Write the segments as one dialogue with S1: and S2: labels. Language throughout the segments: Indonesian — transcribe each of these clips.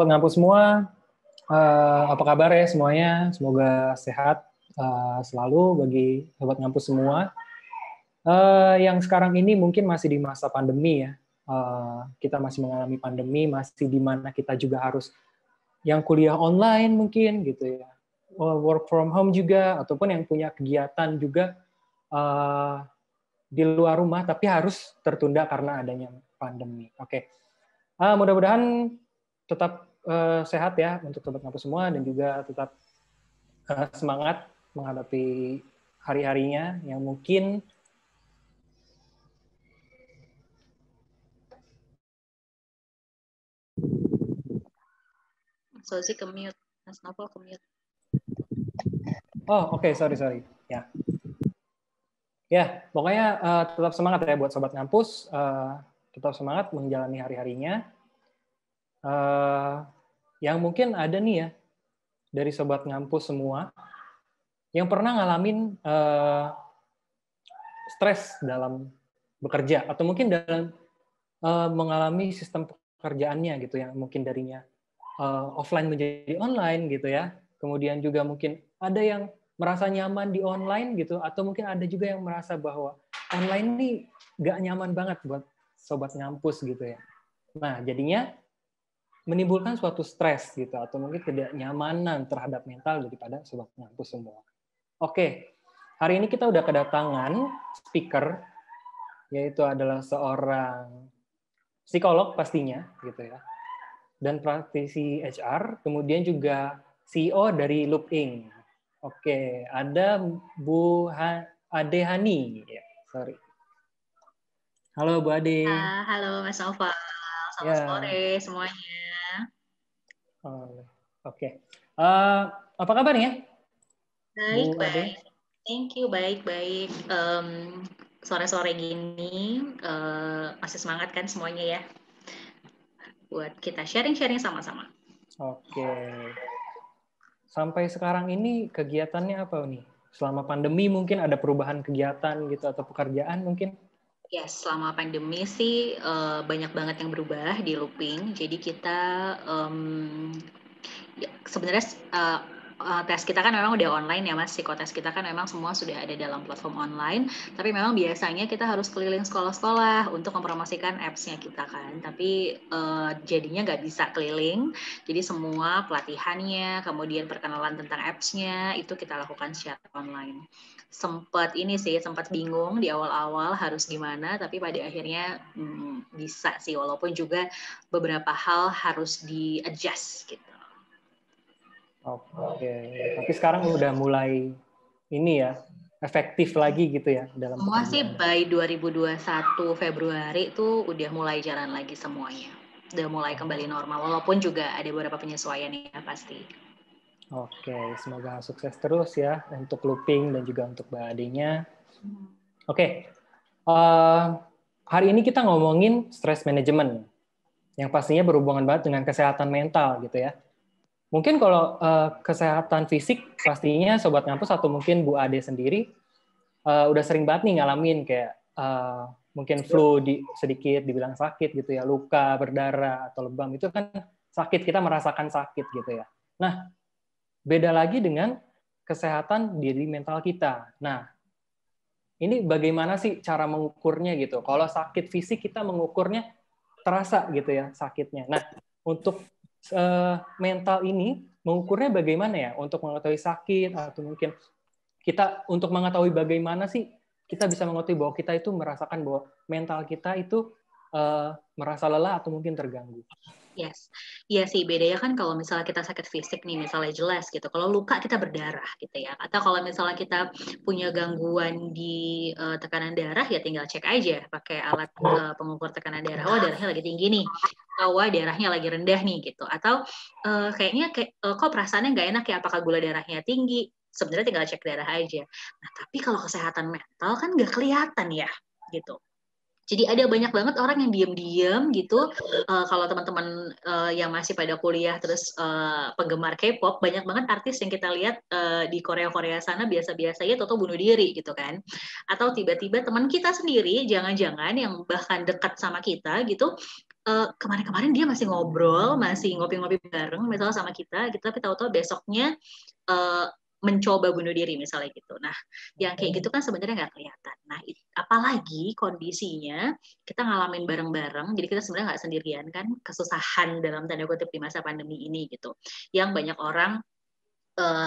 S1: Sobat Ngampus semua, apa kabar ya semuanya? Semoga sehat selalu bagi Sobat Ngampus semua. Yang sekarang ini mungkin masih di masa pandemi ya. Kita masih mengalami pandemi, masih di mana kita juga harus yang kuliah online mungkin gitu ya. Work from home juga, ataupun yang punya kegiatan juga di luar rumah, tapi harus tertunda karena adanya pandemi. Oke. Mudah-mudahan tetap sehat ya untuk Sobat Ngampus semua dan juga tetap semangat menghadapi hari-harinya yang mungkin
S2: Sozi ke-mute, Mas Novel ke-mute.
S1: Oh, oke, sorry. Ya, pokoknya tetap semangat ya buat Sobat Ngampus, tetap semangat menjalani hari-harinya. Yang mungkin ada nih ya, dari Sobat Ngampus semua, yang pernah ngalamin stres dalam bekerja, atau mungkin dalam mengalami sistem pekerjaannya gitu, yang mungkin darinya offline menjadi online gitu ya. Kemudian juga mungkin ada yang merasa nyaman di online gitu, atau mungkin ada juga yang merasa bahwa online ini nggak nyaman banget buat Sobat Ngampus gitu ya. Nah, jadinya menimbulkan suatu stres gitu, atau mungkin tidak nyamanan terhadap mental daripada Sobat Ngampus semua. Oke, hari ini kita udah kedatangan speaker, yaitu adalah seorang psikolog pastinya gitu ya, dan praktisi HR, kemudian juga CEO dari Loop Inc. Oke, ada Bu Ade Hani. Ya, sorry. Halo Bu Ade.
S2: Halo Mas Novel, selamat sore semuanya.
S1: Oke. Apa kabar ya?
S2: Baik.
S1: Bu Ade?
S2: Thank you, baik. Sore-sore gini, masih semangat kan semuanya ya? Buat kita sharing-sharing sama-sama.
S1: Oke. Sampai sekarang ini kegiatannya apa nih? Selama pandemi mungkin ada perubahan kegiatan gitu atau pekerjaan mungkin?
S2: Ya, selama pandemi sih banyak banget yang berubah di Looping. Jadi kita sebenarnya tes kita kan memang udah online ya Mas, psikotes kita kan memang semua sudah ada dalam platform online, tapi memang biasanya kita harus keliling sekolah-sekolah untuk mempromosikan apps-nya kita kan, tapi jadinya nggak bisa keliling, jadi semua pelatihannya, kemudian perkenalan tentang apps-nya, itu kita lakukan secara online. Sempat bingung di awal-awal harus gimana, tapi pada akhirnya bisa sih, walaupun juga beberapa hal harus di-adjust gitu.
S1: Oke, tapi sekarang udah mulai ini ya, efektif lagi gitu ya dalam
S2: Semua sih
S1: pekerjaan.
S2: by 2021 Februari itu udah mulai jalan lagi semuanya. Udah mulai kembali normal, walaupun juga ada beberapa penyesuaian ya pasti.
S1: Oke, semoga sukses terus ya untuk Looping dan juga untuk Mbak Adenya. Oke, hari ini kita ngomongin stress management, yang pastinya berhubungan banget dengan kesehatan mental gitu ya. Mungkin kalau kesehatan fisik, pastinya Sobat Ngampus atau mungkin Bu Ade sendiri udah sering banget nih ngalamin kayak mungkin flu sedikit dibilang sakit gitu ya, luka, berdarah, atau lebam, itu kan sakit, kita merasakan sakit gitu ya. Nah, beda lagi dengan kesehatan diri mental kita. Nah, ini bagaimana sih cara mengukurnya gitu? Kalau sakit fisik kita mengukurnya terasa gitu ya sakitnya. Nah, untuk mental ini mengukurnya bagaimana ya? Untuk mengetahui sakit atau mungkin kita untuk mengetahui bagaimana sih kita bisa mengetahui bahwa kita itu merasakan bahwa mental kita itu merasa lelah atau mungkin terganggu.
S2: Yes, iya sih bedanya kan kalau misalnya kita sakit fisik nih, misalnya jelas gitu. Kalau luka kita berdarah gitu ya. Atau kalau misalnya kita punya gangguan di tekanan darah ya tinggal cek aja pakai alat pengukur tekanan darah. Oh darahnya lagi tinggi nih. Atau wah darahnya lagi rendah nih gitu. Atau kayaknya kok perasaannya nggak enak ya? Apakah gula darahnya tinggi? Sebenarnya tinggal cek darah aja. Nah tapi kalau kesehatan mental kan nggak kelihatan ya gitu. Jadi ada banyak banget orang yang diem-diem gitu. Kalau teman-teman yang masih pada kuliah terus penggemar K-pop, banyak banget artis yang kita lihat di Korea-Korea sana biasa-biasa ya atau bunuh diri gitu kan. Atau tiba-tiba teman kita sendiri, jangan-jangan yang bahkan dekat sama kita gitu, kemarin-kemarin dia masih ngobrol, masih ngopi-ngopi bareng misalnya sama kita, gitu, tapi tahu-tahu besoknya mencoba bunuh diri misalnya gitu. Nah, yang kayak gitu kan sebenarnya nggak kelihatan. Nah, apalagi kondisinya kita ngalamin bareng-bareng, jadi kita sebenarnya nggak sendirian kan, kesusahan dalam tanda kutip di masa pandemi ini gitu. Yang banyak orang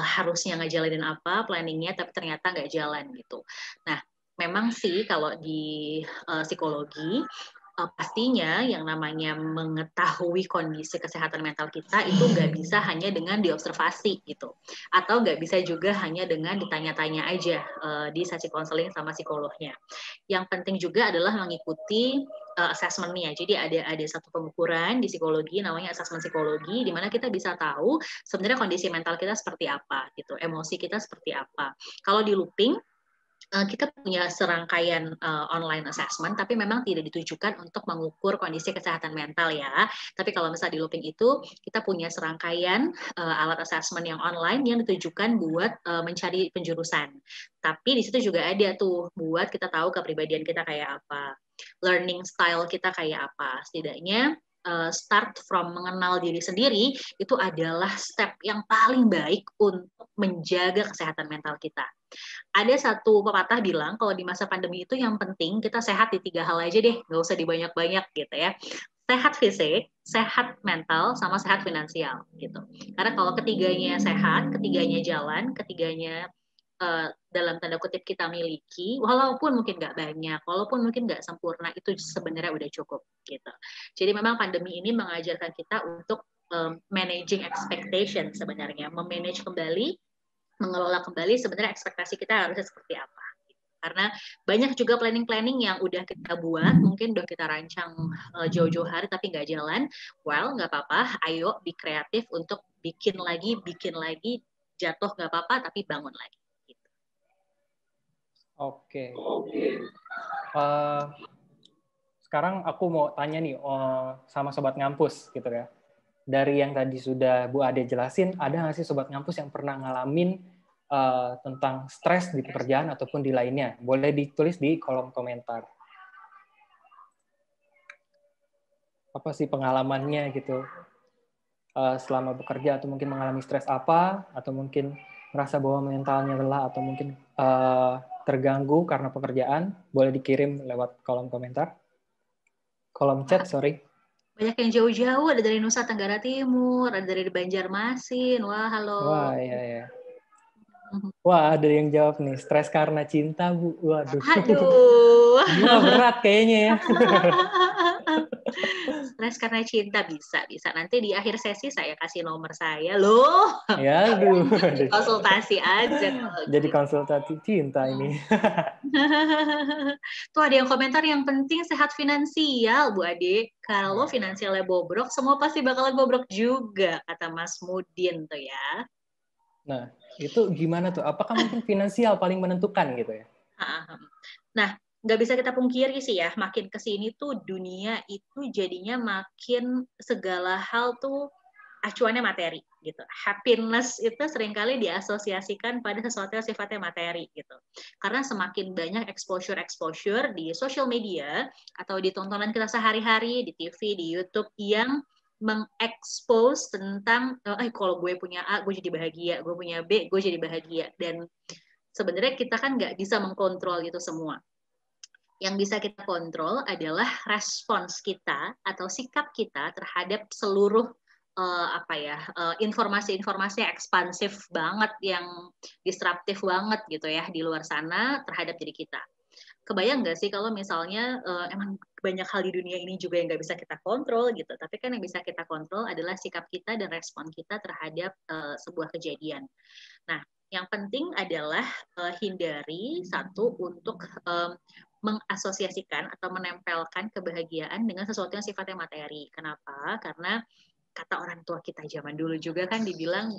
S2: harusnya ngejalanin apa, planningnya, tapi ternyata nggak jalan gitu. Nah, memang sih kalau di psikologi, pastinya yang namanya mengetahui kondisi kesehatan mental kita itu nggak bisa hanya dengan diobservasi gitu, atau nggak bisa juga hanya dengan ditanya-tanya aja di sesi konseling sama psikolognya. Yang penting juga adalah mengikuti assessment-nya. Jadi ada satu pengukuran di psikologi namanya assessment psikologi, di mana kita bisa tahu sebenarnya kondisi mental kita seperti apa gitu, emosi kita seperti apa. Kalau di looping kita punya serangkaian online assessment, tapi memang tidak ditujukan untuk mengukur kondisi kesehatan mental ya. Tapi kalau misalnya di looping itu, kita punya serangkaian alat assessment yang online yang ditujukan buat mencari penjurusan. Tapi di situ juga ada tuh buat kita tahu kepribadian kita kayak apa, learning style kita kayak apa. Setidaknya start from mengenal diri sendiri itu adalah step yang paling baik untuk menjaga kesehatan mental kita. Ada satu pepatah bilang kalau di masa pandemi itu yang penting kita sehat di 3 hal aja deh, nggak usah dibanyak-banyak gitu ya. Sehat fisik, sehat mental, sama sehat finansial gitu. Karena kalau ketiganya sehat, ketiganya jalan, ketiganya dalam tanda kutip kita miliki, walaupun mungkin nggak banyak, walaupun mungkin nggak sempurna, itu sebenarnya udah cukup gitu. Jadi memang pandemi ini mengajarkan kita untuk managing expectation sebenarnya, memanage kembali, mengelola kembali sebenarnya ekspektasi kita harusnya seperti apa. Karena banyak juga planning-planning yang udah kita buat, mungkin udah kita rancang jauh-jauh hari tapi nggak jalan. Well, nggak apa-apa, ayo be kreatif untuk bikin lagi, jatuh nggak apa-apa, tapi bangun lagi. Gitu.
S1: Oke. Sekarang aku mau tanya nih sama Sobat Ngampus gitu ya. Dari yang tadi sudah Bu Ade jelasin, ada nggak sih Sobat Ngampus yang pernah ngalamin tentang stres di pekerjaan ataupun di lainnya? Boleh ditulis di kolom komentar. Apa sih pengalamannya gitu selama bekerja, atau mungkin mengalami stres apa, atau mungkin merasa bahwa mentalnya lelah, atau mungkin terganggu karena pekerjaan, boleh dikirim lewat kolom komentar. Kolom chat, sorry.
S2: Banyak yang jauh-jauh, ada dari Nusa Tenggara Timur, ada dari Banjarmasin. Wah, halo.
S1: Wah, iya. Wah, ada yang jawab nih, stres karena cinta, Bu. Waduh.
S2: Aduh.
S1: Wah, berat kayaknya ya.
S2: Stres karena cinta bisa. Nanti di akhir sesi saya kasih nomor saya loh.
S1: Ya, aduh.
S2: Konsultasi aja kalau
S1: Jadi
S2: gitu.
S1: konsultasi cinta ini.
S2: Tuh ada yang komentar, yang penting sehat finansial, Bu Ade. Kalau finansialnya bobrok, semua pasti bakalan bobrok juga, kata Mas Mudin tuh ya.
S1: Nah, itu gimana tuh? Apakah mungkin finansial paling menentukan gitu ya?
S2: Nah, nggak bisa kita pungkiri sih ya, makin kesini tuh dunia itu jadinya makin segala hal tuh acuannya materi gitu. Happiness itu seringkali diasosiasikan pada sesuatu yang sifatnya materi gitu. Karena semakin banyak exposure di social media atau di tontonan kita sehari-hari, di TV, di YouTube yang mengekspos tentang kalau gue punya A, gue jadi bahagia, gue punya B, gue jadi bahagia. Dan sebenarnya kita kan nggak bisa mengkontrol itu semua. Yang bisa kita kontrol adalah respons kita atau sikap kita terhadap seluruh informasi-informasi ekspansif banget, yang disruptif banget gitu ya di luar sana terhadap diri kita. Kebayang nggak sih kalau misalnya emang banyak hal di dunia ini juga yang nggak bisa kita kontrol gitu, tapi kan yang bisa kita kontrol adalah sikap kita dan respon kita terhadap sebuah kejadian. Nah, yang penting adalah hindari satu untuk mengasosiasikan atau menempelkan kebahagiaan dengan sesuatu yang sifatnya materi. Kenapa? Karena kata orang tua kita zaman dulu juga kan dibilang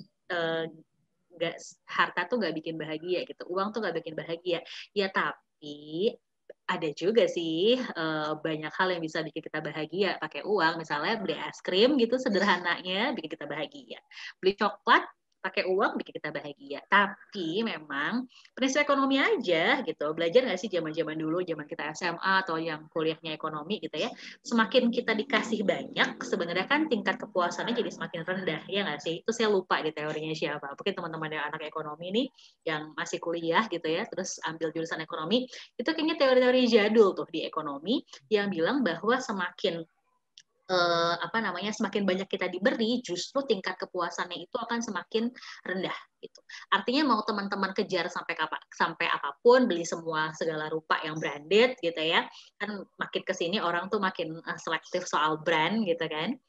S2: harta tuh nggak bikin bahagia gitu, uang tuh nggak bikin bahagia. Ya tapi ada juga sih banyak hal yang bisa bikin kita bahagia pakai uang. Misalnya beli es krim gitu sederhananya bikin kita bahagia. Beli coklat pakai uang bikin kita bahagia. Tapi memang prinsip ekonomi aja gitu. Belajar nggak sih zaman-zaman dulu, zaman kita SMA atau yang kuliahnya ekonomi gitu ya. Semakin kita dikasih banyak, sebenarnya kan tingkat kepuasannya jadi semakin rendah, ya nggak sih? Itu saya lupa di teorinya siapa. Mungkin teman-teman yang anak ekonomi nih, yang masih kuliah gitu ya, terus ambil jurusan ekonomi, itu kayaknya teori-teori jadul tuh di ekonomi yang bilang bahwa semakin semakin banyak kita diberi, justru tingkat kepuasannya itu akan semakin rendah gitu. Artinya mau teman-teman kejar sampai apapun, beli semua segala rupa yang branded gitu ya, kan makin kesini orang tuh makin selektif soal brand gitu kan.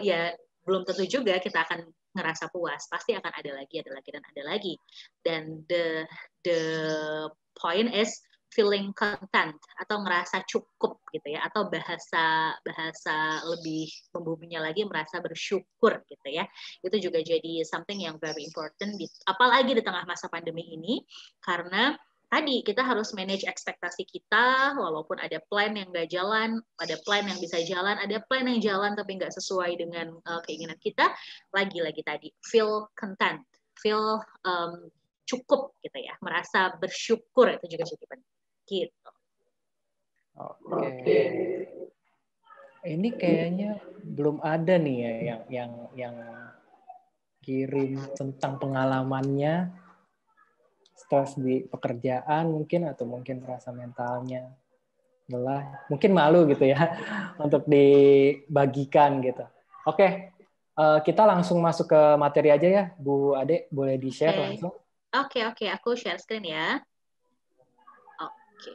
S2: Ya belum tentu juga kita akan ngerasa puas, pasti akan ada lagi dan ada lagi. Dan the point is feeling content atau ngerasa cukup gitu ya, atau bahasa lebih membuminya lagi merasa bersyukur gitu ya. Itu juga jadi something yang very important apalagi di tengah masa pandemi ini, karena tadi kita harus manage ekspektasi kita, walaupun ada plan yang nggak jalan, ada plan yang bisa jalan, ada plan yang jalan tapi nggak sesuai dengan keinginan kita. Lagi-lagi tadi feel content, feel cukup gitu ya, merasa bersyukur itu juga jadi penting gitu.
S1: Oke. Ini kayaknya belum ada nih ya yang kirim tentang pengalamannya stres di pekerjaan mungkin, atau mungkin rasa mentalnya lelah, mungkin malu gitu ya untuk dibagikan gitu. Oke, kita langsung masuk ke materi aja ya, Bu Ade, boleh di-share langsung?
S2: Oke, aku share screen ya. Oke.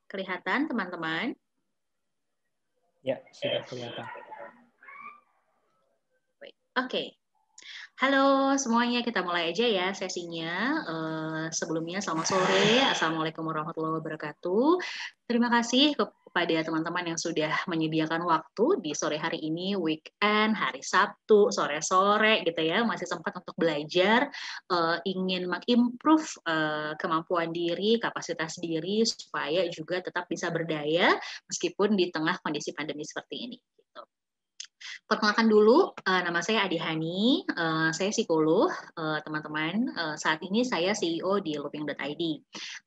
S2: Kelihatan teman-teman?
S1: Ya, sudah kelihatan.
S2: Oke. Halo semuanya, kita mulai aja ya sesinya. Sebelumnya selamat sore, Assalamualaikum warahmatullahi wabarakatuh. Terima kasih kepada teman-teman yang sudah menyediakan waktu di sore hari ini, weekend, hari Sabtu, sore-sore gitu ya, masih sempat untuk belajar, ingin mengimprove kemampuan diri, kapasitas diri, supaya juga tetap bisa berdaya meskipun di tengah kondisi pandemi seperti ini. Gitu. Perkenalkan dulu, nama saya Adi Hani, saya psikolog, teman-teman. Saat ini saya CEO di looping.id.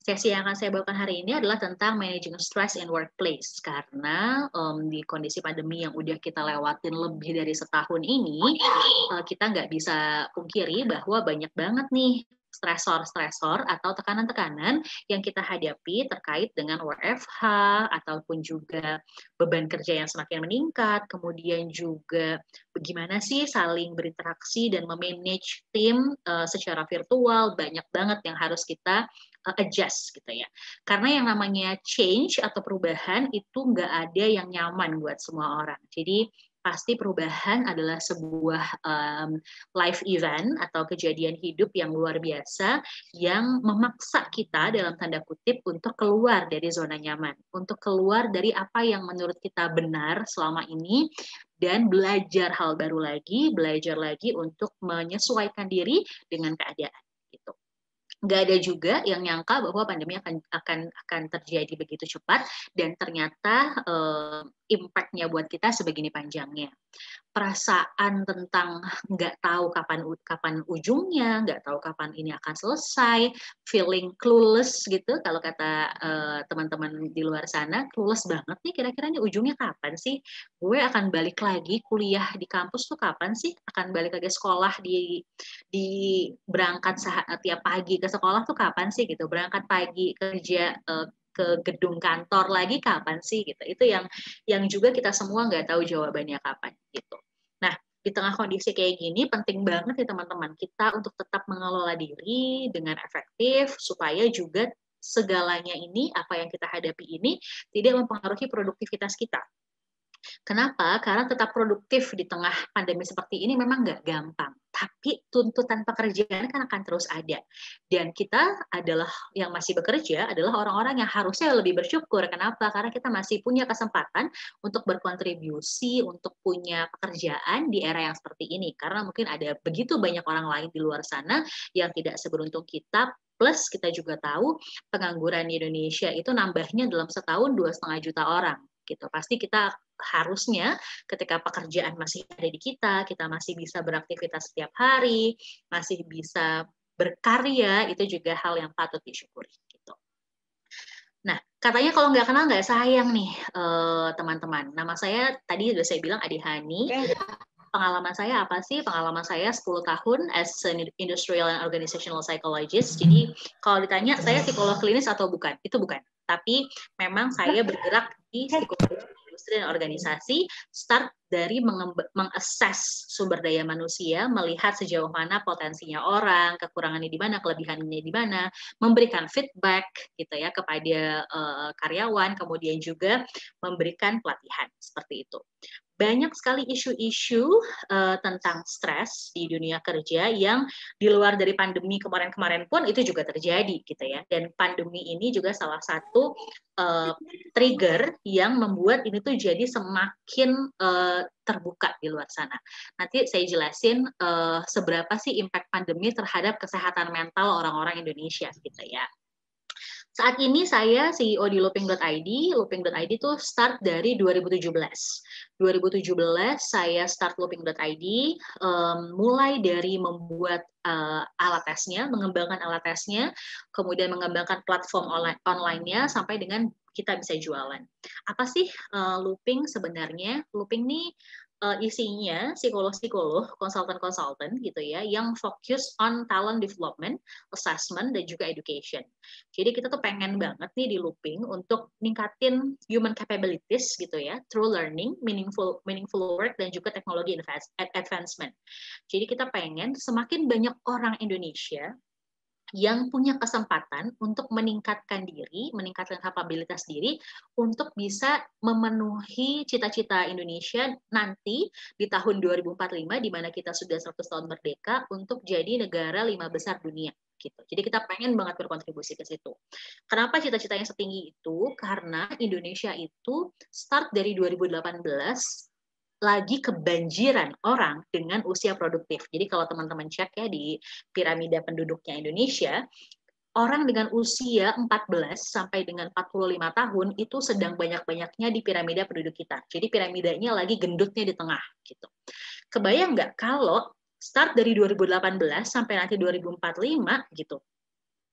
S2: Sesi yang akan saya bawakan hari ini adalah tentang managing stress in workplace, karena di kondisi pandemi yang udah kita lewatin lebih dari setahun ini, kita nggak bisa pungkiri bahwa banyak banget nih stresor-stresor atau tekanan-tekanan yang kita hadapi terkait dengan WFH ataupun juga beban kerja yang semakin meningkat, kemudian juga bagaimana sih saling berinteraksi dan memanage tim secara virtual, banyak banget yang harus kita adjust gitu ya. Karena yang namanya change atau perubahan itu nggak ada yang nyaman buat semua orang. Jadi pasti perubahan adalah sebuah life event atau kejadian hidup yang luar biasa yang memaksa kita dalam tanda kutip untuk keluar dari zona nyaman, untuk keluar dari apa yang menurut kita benar selama ini dan belajar hal baru lagi, belajar lagi untuk menyesuaikan diri dengan keadaan gitu. Nggak ada juga yang nyangka bahwa pandemi akan terjadi begitu cepat dan ternyata impact-nya buat kita sebegini panjangnya. Perasaan tentang nggak tahu kapan ujungnya, nggak tahu kapan ini akan selesai, feeling clueless gitu kalau kata teman-teman di luar sana, clueless banget nih kira-kira nih ujungnya kapan sih? Gue akan balik lagi kuliah di kampus tuh kapan sih? Akan balik lagi sekolah di berangkat tiap pagi ke sekolah tuh kapan sih gitu? Berangkat pagi kerja ke gedung kantor lagi kapan sih gitu? Itu yang juga kita semua nggak tahu jawabannya kapan gitu. Nah, di tengah kondisi kayak gini penting banget ya teman-teman kita untuk tetap mengelola diri dengan efektif supaya juga segalanya ini apa yang kita hadapi ini tidak mempengaruhi produktivitas kita. Kenapa? Karena tetap produktif di tengah pandemi seperti ini memang nggak gampang. Tapi tuntutan pekerjaan kan akan terus ada. Dan kita adalah yang masih bekerja adalah orang-orang yang harusnya lebih bersyukur. Kenapa? Karena kita masih punya kesempatan untuk berkontribusi, untuk punya pekerjaan di era yang seperti ini. Karena mungkin ada begitu banyak orang lain di luar sana yang tidak seberuntung kita. Plus kita juga tahu pengangguran di Indonesia itu nambahnya dalam setahun 2,5 juta orang gitu. Pasti kita harusnya ketika pekerjaan masih ada di kita masih bisa beraktivitas setiap hari, masih bisa berkarya, itu juga hal yang patut disyukuri gitu. Nah, katanya kalau nggak kenal nggak sayang nih teman-teman. Nama saya tadi sudah saya bilang Adi Hani. Pengalaman saya apa sih? Pengalaman saya 10 tahun as an industrial and organizational psychologist. Jadi kalau ditanya saya psikolog klinis atau bukan? Itu bukan. Tapi memang saya bergerak di psikologi industri dan organisasi, start dari mengakses sumber daya manusia, melihat sejauh mana potensinya orang, kekurangannya di mana, kelebihannya di mana, memberikan feedback gitu ya kepada karyawan, kemudian juga memberikan pelatihan seperti itu. Banyak sekali isu-isu tentang stres di dunia kerja yang di luar dari pandemi kemarin-kemarin pun itu juga terjadi gitu ya. Dan pandemi ini juga salah satu trigger yang membuat ini tuh jadi semakin terbuka di luar sana. Nanti saya jelasin seberapa sih impact pandemi terhadap kesehatan mental orang-orang Indonesia gitu ya. Saat ini saya CEO di looping.id. Looping.id itu start dari 2017. 2017 saya start looping.id, mulai dari membuat alat tesnya, mengembangkan alat tesnya, kemudian mengembangkan platform online-nya, sampai dengan kita bisa jualan. Apa sih looping sebenarnya? Looping ini isinya psikolog-psikolog, konsultan-konsultan gitu ya, yang fokus on talent development, assessment, dan juga education. Jadi kita tuh pengen banget nih di looping untuk ningkatin human capabilities gitu ya, through learning, meaningful work, dan juga teknologi advancement. Jadi kita pengen semakin banyak orang Indonesia yang punya kesempatan untuk meningkatkan diri, meningkatkan kapabilitas diri untuk bisa memenuhi cita-cita Indonesia nanti di tahun 2045 di mana kita sudah 100 tahun merdeka untuk jadi negara 5 besar dunia gitu. Jadi kita pengen banget berkontribusi ke situ. Kenapa cita-citanya setinggi itu? Karena Indonesia itu start dari 2018 lagi kebanjiran orang dengan usia produktif. Jadi kalau teman-teman cek ya di piramida penduduknya Indonesia, orang dengan usia 14 sampai dengan 45 tahun itu sedang banyak-banyaknya di piramida penduduk kita. Jadi piramidanya lagi gendutnya di tengah gitu. Kebayang nggak kalau start dari 2018 sampai nanti 2045 gitu,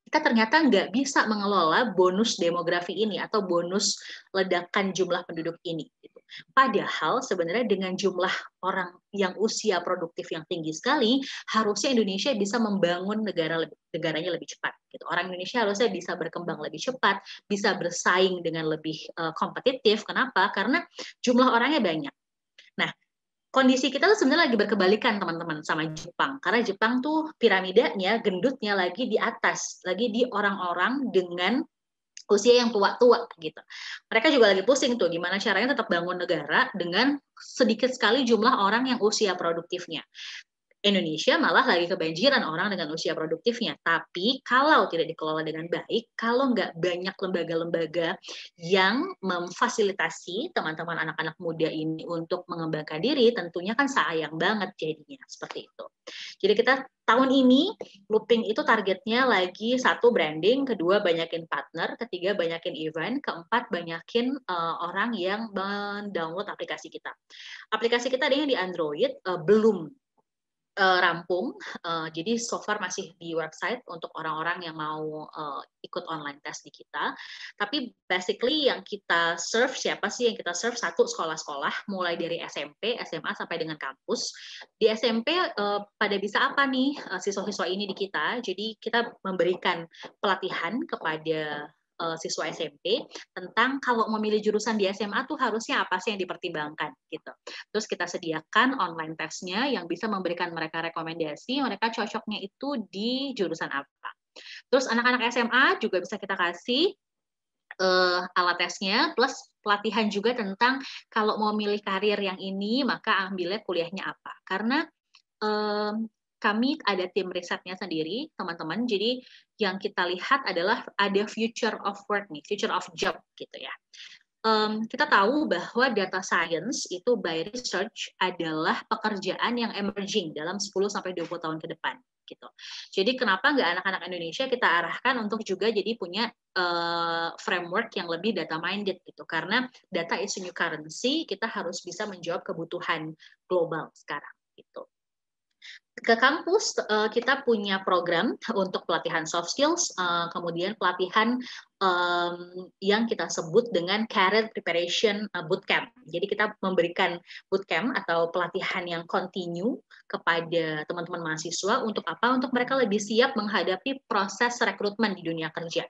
S2: kita ternyata nggak bisa mengelola bonus demografi ini atau bonus ledakan jumlah penduduk ini. Padahal sebenarnya dengan jumlah orang yang usia produktif yang tinggi sekali, harusnya Indonesia bisa membangun negaranya lebih cepat. Gitu. Orang Indonesia harusnya bisa berkembang lebih cepat, bisa bersaing dengan lebih kompetitif. Kenapa? Karena jumlah orangnya banyak. Nah, kondisi kita tuh sebenarnya lagi berkebalikan teman-teman sama Jepang. Karena Jepang tuh piramidanya, gendutnya lagi di atas, lagi di orang-orang dengan usia yang tua-tua gitu. Mereka juga lagi pusing tuh gimana caranya tetap bangun negara dengan sedikit sekali jumlah orang yang usia produktifnya. Indonesia malah lagi kebanjiran orang dengan usia produktifnya. Tapi kalau tidak dikelola dengan baik, kalau nggak banyak lembaga-lembaga yang memfasilitasi teman-teman anak-anak muda ini untuk mengembangkan diri, tentunya kan sayang banget jadinya seperti itu. Jadi kita tahun ini looping itu targetnya lagi satu branding, kedua banyakin partner, ketiga banyakin event, keempat banyakin orang yang mendownload aplikasi kita. Aplikasi kita ada yang di Android belum rampung, jadi so far masih di website untuk orang-orang yang mau ikut online test di kita. Tapi basically yang kita serve, siapa sih yang kita serve? Satu, sekolah-sekolah, mulai dari SMP, SMA, sampai dengan kampus. Di SMP pada bisa apa nih siswa-siswa ini di kita? Jadi kita memberikan pelatihan kepada siswa SMP tentang kalau memilih jurusan di SMA tuh harusnya apa sih yang dipertimbangkan gitu. Terus kita sediakan online testnya yang bisa memberikan mereka rekomendasi mereka cocoknya itu di jurusan apa. Terus anak-anak SMA juga bisa kita kasih alat tesnya, plus pelatihan juga tentang kalau mau milih karir yang ini, maka ambilnya kuliahnya apa. Karena kami ada tim risetnya sendiri, teman-teman. Jadi yang kita lihat adalah ada future of work nih, future of job gitu ya. Kita tahu bahwa data science itu by research adalah pekerjaan yang emerging dalam 10-20 tahun ke depan. Gitu. Jadi kenapa nggak anak-anak Indonesia kita arahkan untuk juga jadi punya framework yang lebih data minded gitu. Karena data is a new currency, kita harus bisa menjawab kebutuhan global sekarang gitu. Ke kampus kita punya program untuk pelatihan soft skills, kemudian pelatihan yang kita sebut dengan career preparation bootcamp. Jadi kita memberikan bootcamp atau pelatihan yang continue kepada teman-teman mahasiswa untuk apa? Untuk mereka lebih siap menghadapi proses rekrutmen di dunia kerja.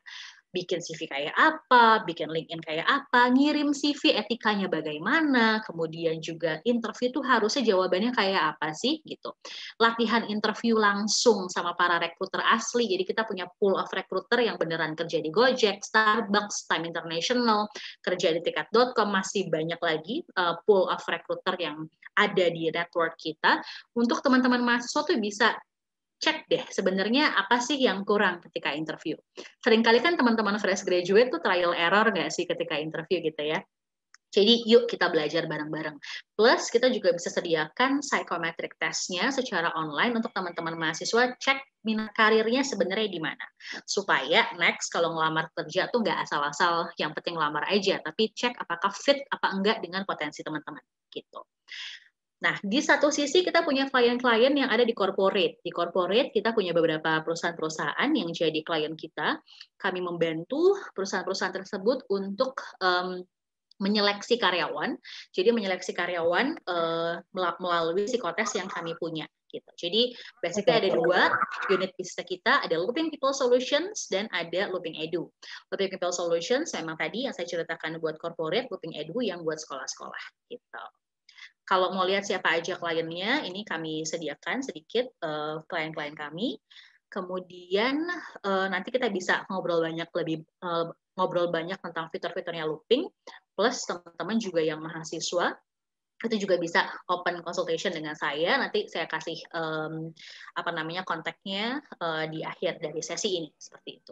S2: Bikin CV kayak apa, bikin LinkedIn kayak apa, ngirim CV etikanya bagaimana, kemudian juga interview itu harusnya jawabannya kayak apa sih gitu. Latihan interview langsung sama para rekruter asli, jadi kita punya pool of recruiter yang beneran kerja di Gojek, Starbucks, Time International, kerja di tiket.com, masih banyak lagi pool of recruiter yang ada di network kita, untuk teman-teman mahasiswa tuh bisa cek deh sebenarnya apa sih yang kurang ketika interview. Seringkali kan teman-teman fresh graduate tuh trial error nggak sih ketika interview gitu ya. Jadi yuk kita belajar bareng-bareng. Plus kita juga bisa sediakan psychometric testnya secara online untuk teman-teman mahasiswa cek minat karirnya sebenarnya di mana. Supaya next kalau ngelamar kerja tuh nggak asal-asal yang penting ngelamar aja, tapi cek apakah fit apa enggak dengan potensi teman-teman gitu. Nah, di satu sisi kita punya klien-klien yang ada di corporate. Di corporate kita punya beberapa perusahaan-perusahaan yang jadi klien kita. Kami membantu perusahaan-perusahaan tersebut untuk menyeleksi karyawan. Jadi menyeleksi karyawan melalui psikotes yang kami punya. Gitu. Jadi basically ada dua unit bisnis kita, ada Looping People Solutions dan ada Looping Edu. Looping People Solutions memang tadi yang saya ceritakan buat corporate, Looping Edu yang buat sekolah-sekolah. Gitu. Kalau mau lihat siapa aja kliennya, ini kami sediakan sedikit klien-klien kami. Kemudian nanti kita bisa ngobrol banyak tentang fitur-fiturnya Looping. Plus teman-teman juga yang mahasiswa itu juga bisa open consultation dengan saya. Nanti saya kasih kontaknya di akhir dari sesi ini seperti itu.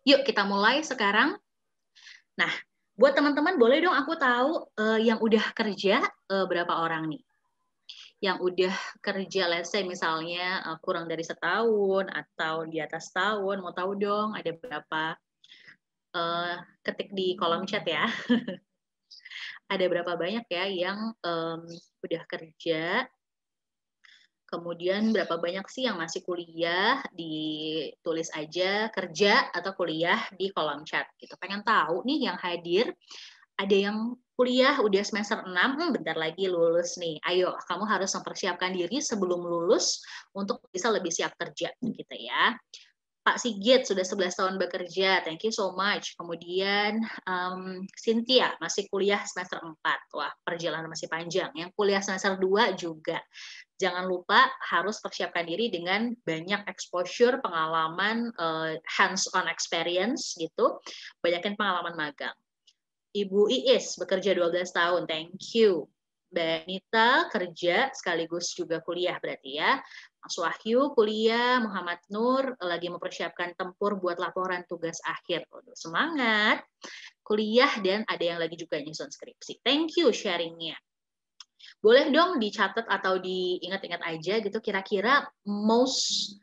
S2: Yuk kita mulai sekarang. Nah, buat teman-teman boleh dong aku tahu yang udah kerja berapa orang nih? Yang udah kerja let's say misalnya kurang dari setahun atau di atas setahun, mau tahu dong ada berapa? Ketik di kolom chat ya. Ada berapa banyak ya yang udah kerja? Kemudian berapa banyak sih yang masih kuliah? Ditulis aja kerja atau kuliah di kolom chat gitu. Pengen tahu nih yang hadir, ada yang kuliah udah semester 6, bentar lagi lulus nih. Ayo, kamu harus mempersiapkan diri sebelum lulus untuk bisa lebih siap kerja gitu ya. Pak Sigit sudah 11 tahun bekerja, thank you so much. Kemudian Cynthia masih kuliah semester 4, wah perjalanan masih panjang. Yang kuliah semester 2 juga. Jangan lupa harus persiapkan diri dengan banyak exposure, pengalaman, hands-on experience gitu. Banyakin pengalaman magang. Ibu Iis bekerja 12 tahun, thank you. Mbak Nita kerja sekaligus juga kuliah berarti ya. Mas Wahyu kuliah, Muhammad Nur lagi mempersiapkan tempur buat laporan tugas akhir. Semangat. Kuliah dan ada yang lagi juga nyusun skripsi. Thank you sharingnya. Boleh dong dicatat atau diingat-ingat aja gitu kira-kira most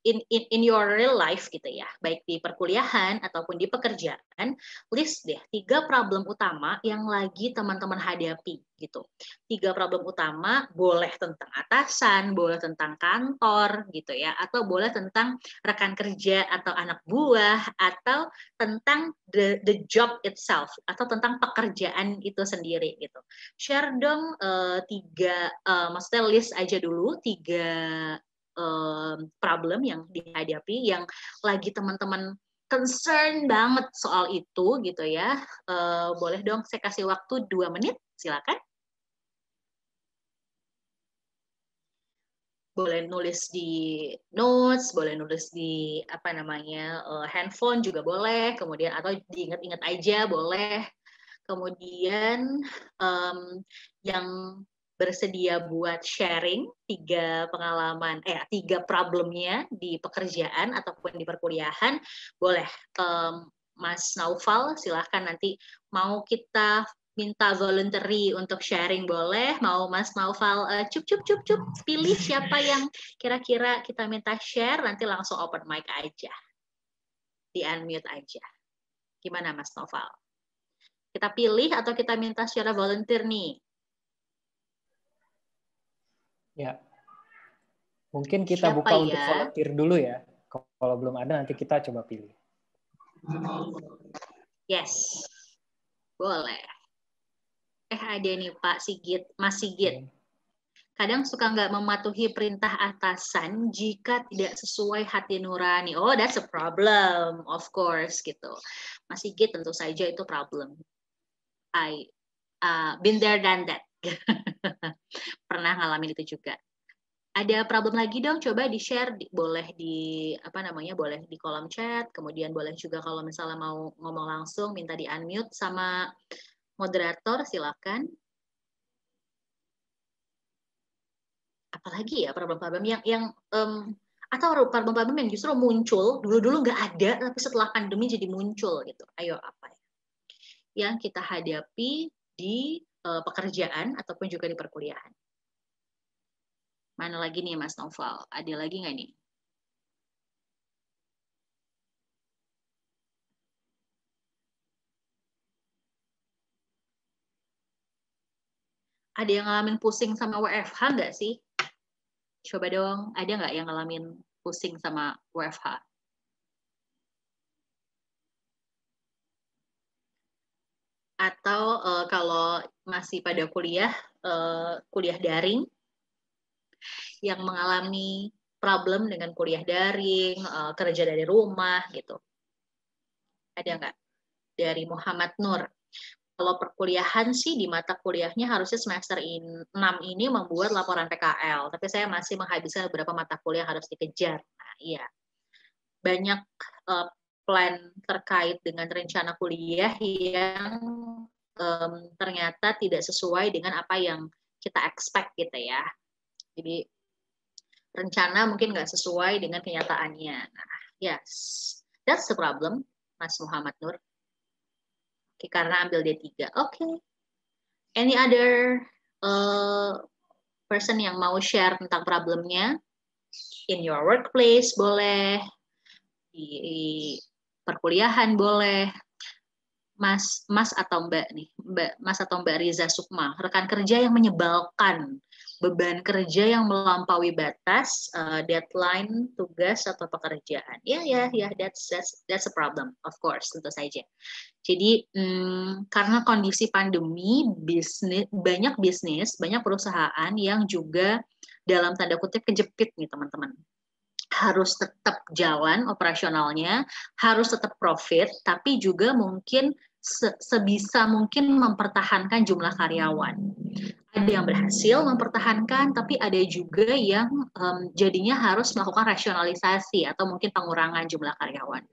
S2: in your real life gitu ya, baik di perkuliahan ataupun di pekerjaan, list deh 3 problem utama yang lagi teman-teman hadapi gitu. 3 problem utama, boleh tentang atasan, boleh tentang kantor gitu ya, atau boleh tentang rekan kerja atau anak buah, atau tentang the job itself atau tentang pekerjaan itu sendiri gitu. Share dong 3, maksudnya list aja dulu 3 problem yang dihadapi yang lagi teman-teman concern banget soal itu gitu ya. Boleh dong saya kasih waktu 2 menit, silakan. boleh nulis di notes, boleh nulis di apa namanya handphone juga boleh, kemudian atau diingat-ingat aja boleh. Kemudian yang bersedia buat sharing 3 pengalaman, 3 problemnya di pekerjaan ataupun di perkuliahan, boleh. Mas Naufal, silahkan nanti mau kita minta voluntary untuk sharing boleh, mau Mas Naufal cup pilih siapa yang kira-kira kita minta share, nanti langsung open mic aja, di unmute aja. Gimana Mas Naufal? Kita pilih atau kita minta secara volunteer nih?
S1: Ya, mungkin kita
S2: siapa
S1: buka untuk
S2: ya?
S1: volunteer dulu ya. Kalau belum ada nanti kita coba pilih.
S2: Yes, boleh. Ada nih Pak Sigit, Mas Sigit. Kadang suka nggak mematuhi perintah atasan jika tidak sesuai hati nurani. Oh, that's a problem, of course, gitu. Mas Sigit tentu saja itu problem. I been there done that. Pernah ngalamin itu juga. Ada problem lagi dong, coba di-share, boleh di apa namanya, boleh di kolom chat, kemudian boleh juga kalau misalnya mau ngomong langsung minta di unmute sama moderator, silakan. Apalagi ya problem-problem yang atau problem-problem yang justru muncul dulu-dulu nggak ada tapi setelah pandemi jadi muncul gitu. Ayo apa ya yang kita hadapi di pekerjaan ataupun juga di perkuliahan? Mana lagi nih Mas Noval? Ada lagi nggak nih? Ada yang ngalamin pusing sama WFH nggak sih? Coba dong, ada nggak yang ngalamin pusing sama WFH? Atau kalau masih pada kuliah, kuliah daring, yang mengalami problem dengan kuliah daring, kerja dari rumah, gitu. Ada nggak? Dari Muhammad Nur. Kalau perkuliahan sih di mata kuliahnya harusnya semester 6 ini membuat laporan PKL, tapi saya masih menghabiskan beberapa mata kuliah harus dikejar. Nah, iya. Banyak plan terkait dengan rencana kuliah yang ternyata tidak sesuai dengan apa yang kita expect gitu ya. Jadi rencana mungkin nggak sesuai dengan kenyataannya. Nah, yes, that's the problem, Mas Muhammad Nur. Oke, karena ambil D3. Oke. Any other person yang mau share tentang problemnya? In your workplace boleh, di perkuliahan boleh. Mas atau Mbak nih, Mas atau Mbak Riza Sukma, rekan kerja yang menyebalkan, beban kerja yang melampaui batas, deadline, tugas atau pekerjaan. Ya, that's a problem, of course, tentu saja. Jadi karena kondisi pandemi, banyak bisnis, banyak perusahaan yang juga dalam tanda kutip kejepit nih teman-teman. Harus tetap jalan operasionalnya, harus tetap profit, tapi juga mungkin sebisa mungkin mempertahankan jumlah karyawan. Ada yang berhasil mempertahankan, tapi ada juga yang jadinya harus melakukan rasionalisasi atau mungkin pengurangan jumlah karyawan.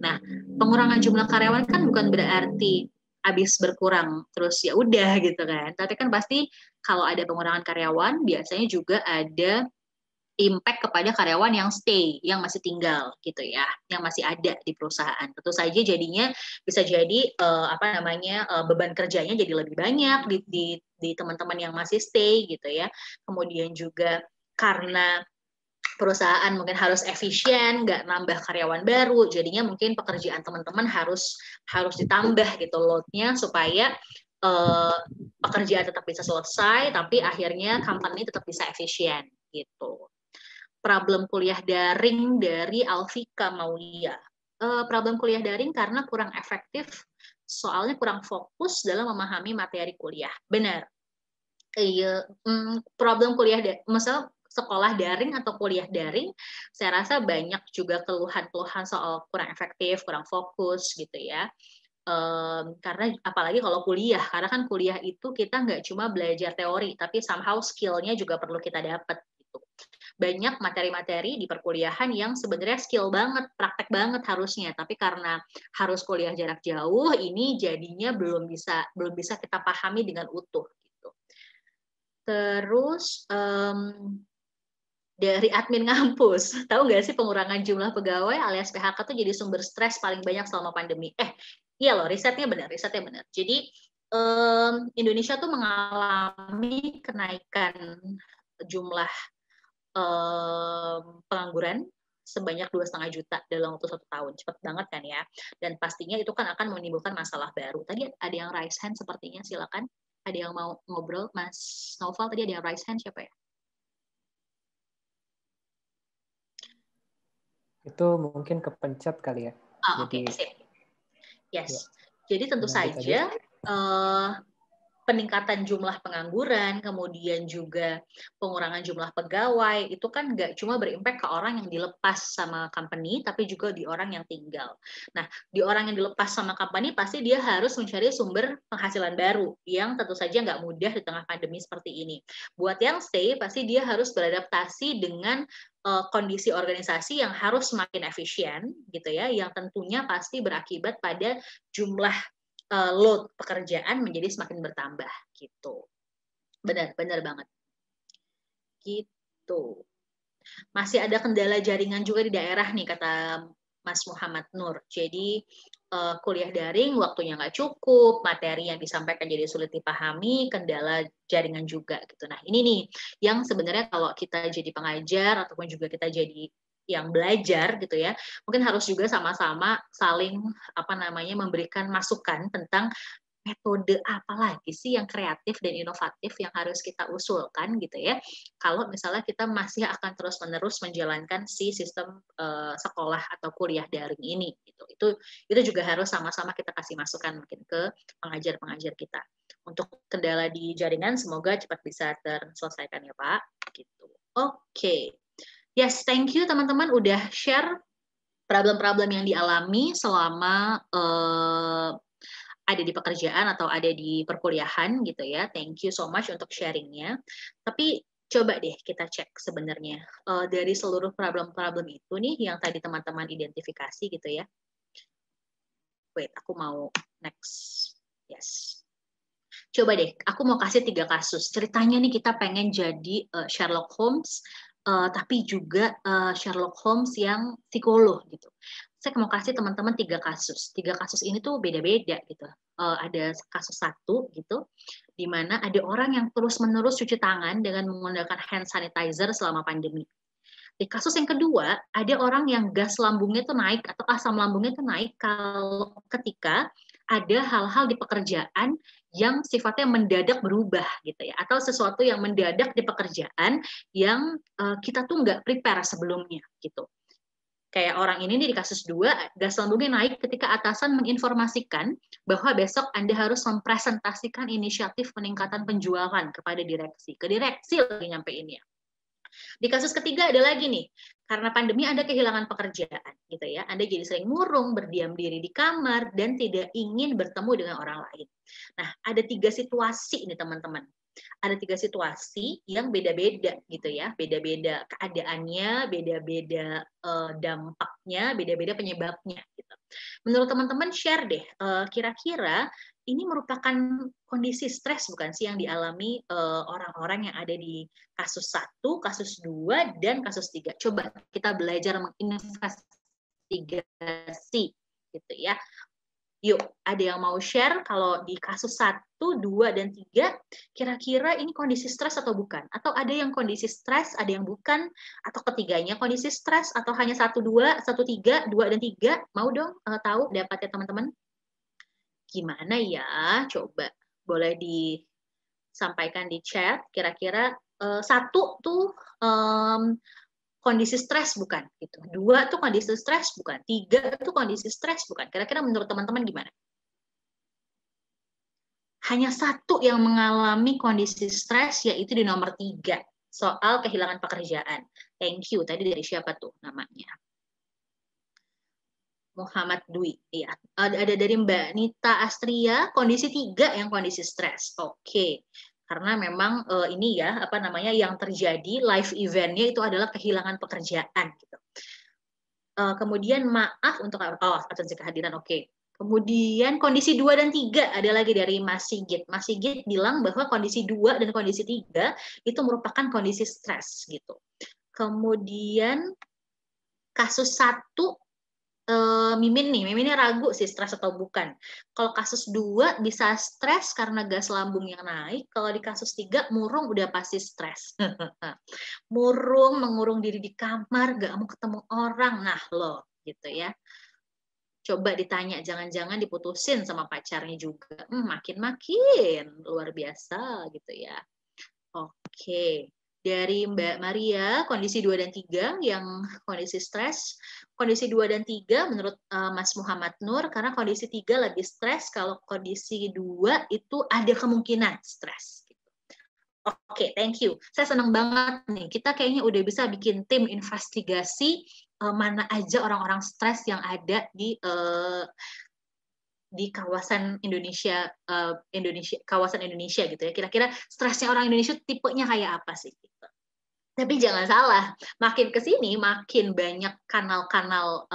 S2: Nah, pengurangan jumlah karyawan kan bukan berarti habis berkurang terus ya udah gitu kan. Tapi kan pasti kalau ada pengurangan karyawan biasanya juga ada impact kepada karyawan yang stay, yang masih tinggal gitu ya, yang masih ada di perusahaan. Tentu saja jadinya bisa jadi beban kerjanya jadi lebih banyak di teman-teman yang masih stay gitu ya. Kemudian juga karena perusahaan mungkin harus efisien, nggak nambah karyawan baru, jadinya mungkin pekerjaan teman-teman harus ditambah gitu loadnya supaya pekerjaan tetap bisa selesai, tapi akhirnya company tetap bisa efisien gitu. Problem kuliah daring dari Alfika Maulia. Problem kuliah daring karena kurang efektif, soalnya kurang fokus dalam memahami materi kuliah. Benar. Problem kuliah, misalnya sekolah daring atau kuliah daring, saya rasa banyak juga keluhan-keluhan soal kurang efektif, kurang fokus gitu ya. Karena apalagi kalau kuliah, karena kan kuliah itu kita nggak cuma belajar teori, tapi somehow skill-nya juga perlu kita dapat. banyak materi-materi di perkuliahan yang sebenarnya skill banget, praktek banget harusnya, tapi karena harus kuliah jarak jauh, ini jadinya belum bisa kita pahami dengan utuh gitu. Terus dari admin ngampus, tahu nggak sih pengurangan jumlah pegawai alias PHK tuh jadi sumber stres paling banyak selama pandemi. Iya loh, risetnya benar. Jadi Indonesia tuh mengalami kenaikan jumlah pengangguran sebanyak 2,5 juta dalam waktu 1 tahun. Cepat banget kan ya. Dan pastinya itu kan akan menimbulkan masalah baru. Tadi ada yang raise hand sepertinya, silakan. Ada yang mau ngobrol, Mas Noval, tadi ada yang raise hand, siapa ya?
S1: Itu mungkin kepencet kali ya.
S2: Oke, sip. Yes.
S1: Ya.
S2: Jadi tentu saja peningkatan jumlah pengangguran, kemudian juga pengurangan jumlah pegawai, itu kan nggak cuma berimpact ke orang yang dilepas sama company, tapi juga di orang yang tinggal. Nah, di orang yang dilepas sama company, pasti dia harus mencari sumber penghasilan baru, yang tentu saja nggak mudah di tengah pandemi seperti ini. Buat yang stay, pasti dia harus beradaptasi dengan kondisi organisasi yang harus semakin efisien, gitu ya, yang tentunya pasti berakibat pada jumlah load pekerjaan menjadi semakin bertambah gitu. Benar banget. Gitu. Masih ada kendala jaringan juga di daerah nih kata Mas Muhammad Nur. Jadi kuliah daring waktunya nggak cukup, materi yang disampaikan jadi sulit dipahami, kendala jaringan juga gitu. Nah ini nih yang sebenarnya kalau kita jadi pengajar ataupun juga kita jadi yang belajar gitu ya, mungkin harus juga sama-sama saling memberikan masukan tentang metode apa lagi sih yang kreatif dan inovatif yang harus kita usulkan gitu ya, kalau misalnya kita masih akan terus-menerus menjalankan si sistem sekolah atau kuliah daring ini gitu. Itu juga harus sama-sama kita kasih masukan mungkin ke pengajar-pengajar kita. Untuk kendala di jaringan semoga cepat bisa terselesaikan ya Pak gitu. Oke. Yes, thank you teman-teman udah share problem-problem yang dialami selama ada di pekerjaan atau ada di perkuliahan gitu ya. Thank you so much untuk sharingnya. Tapi coba deh kita cek sebenarnya dari seluruh problem-problem itu nih yang tadi teman-teman identifikasi gitu ya. Wait, aku mau next. Yes. Coba deh, aku mau kasih 3 kasus. Ceritanya nih kita pengen jadi Sherlock Holmes, tapi juga Sherlock Holmes yang psikolog gitu. Saya mau kasih teman-teman 3 kasus. 3 kasus ini tuh beda-beda gitu. Ada kasus 1 gitu, di mana ada orang yang terus-menerus cuci tangan dengan menggunakan hand sanitizer selama pandemi. Di kasus yang kedua, ada orang yang gas lambungnya tuh naik atau asam lambungnya tuh naik kalau ketika ada hal-hal di pekerjaan yang sifatnya mendadak berubah gitu ya, atau sesuatu yang mendadak di pekerjaan yang kita tuh nggak prepare sebelumnya gitu. Kayak orang ini di kasus 2, gas lambungnya naik ketika atasan menginformasikan bahwa besok Anda harus mempresentasikan inisiatif peningkatan penjualan kepada direksi. Ke direksi lagi nyampeinnya. Di kasus ketiga ada lagi nih, karena pandemi Anda kehilangan pekerjaan, gitu ya. Anda jadi sering murung, berdiam diri di kamar, dan tidak ingin bertemu dengan orang lain. Nah, ada 3 situasi ini teman-teman. Ada 3 situasi yang beda-beda gitu ya, beda-beda keadaannya, beda-beda dampaknya, beda-beda penyebabnya. Gitu. Menurut teman-teman share deh, kira-kira ini merupakan kondisi stres bukan sih yang dialami orang-orang yang ada di kasus 1, kasus 2, dan kasus 3. Coba kita belajar menginvestigasi gitu ya. Yuk, ada yang mau share kalau di kasus 1, 2, dan 3, kira-kira ini kondisi stres atau bukan? Atau ada yang kondisi stres, ada yang bukan? Atau ketiganya kondisi stres, atau hanya 1, 2, 1, 3, 2, dan 3? Mau dong tahu dapatnya teman-teman? Gimana ya? Coba boleh disampaikan di chat. Kira-kira 1 tuh kondisi stres bukan? Gitu. 2 tuh kondisi stres bukan? 3 tuh kondisi stres bukan? Kira-kira menurut teman-teman gimana? Hanya 1 yang mengalami kondisi stres, yaitu di nomor 3. Soal kehilangan pekerjaan. Thank you. Tadi dari siapa tuh namanya? Muhammad Dwi, ya. Ada dari Mbak Nita Astria, kondisi 3 yang kondisi stres. Oke. Karena memang ini ya apa namanya yang terjadi live eventnya itu adalah kehilangan pekerjaan gitu. Kemudian maaf untuk absensi kehadiran, oke. Kemudian kondisi 2 dan 3 ada lagi dari Mas Sigit. Mas Sigit bilang bahwa kondisi 2 dan kondisi 3 itu merupakan kondisi stres gitu. Kemudian kasus 1 Miminnya ragu sih stres atau bukan. Kalau kasus 2 bisa stres karena gas lambung yang naik. Kalau di kasus 3 murung udah pasti stres. Murung, mengurung diri di kamar, gak mau ketemu orang. Nah loh, gitu ya. Coba ditanya, jangan-jangan diputusin sama pacarnya juga. Makin-makin luar biasa gitu ya. Oke. Dari Mbak Maria, kondisi 2 dan 3 yang kondisi stres. Kondisi 2 dan 3 menurut Mas Muhammad Nur, karena kondisi 3 lebih stres, kalau kondisi 2 itu ada kemungkinan stres. Oke, thank you. Saya senang banget nih, kita kayaknya udah bisa bikin tim investigasi mana aja orang-orang stres yang ada di kawasan Indonesia, kawasan Indonesia gitu ya. Kira-kira stresnya orang Indonesia tipenya kayak apa sih? Gitu. Tapi jangan salah, makin ke sini makin banyak kanal-kanal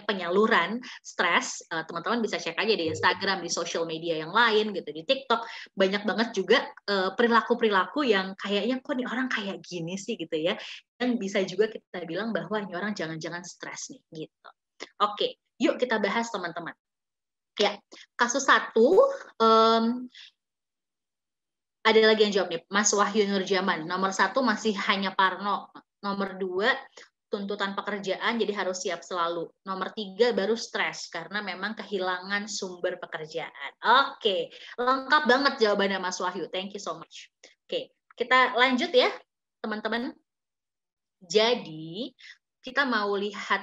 S2: penyaluran stres. Teman-teman bisa cek aja di Instagram, di social media yang lain gitu, di TikTok banyak banget juga perilaku-perilaku yang kayaknya kok nih orang kayak gini sih gitu ya. Dan bisa juga kita bilang bahwa ini orang jangan-jangan stres nih gitu. Oke, yuk kita bahas teman-teman. Ya, kasus 1 ada lagi yang jawab nih, Mas Wahyu Nurjaman. Nomor 1 masih hanya Parno. Nomor 2 tuntutan pekerjaan, jadi harus siap selalu. Nomor 3 baru stres karena memang kehilangan sumber pekerjaan. Oke, lengkap banget jawabannya Mas Wahyu. Thank you so much. Oke, kita lanjut ya teman-teman. Jadi kita mau lihat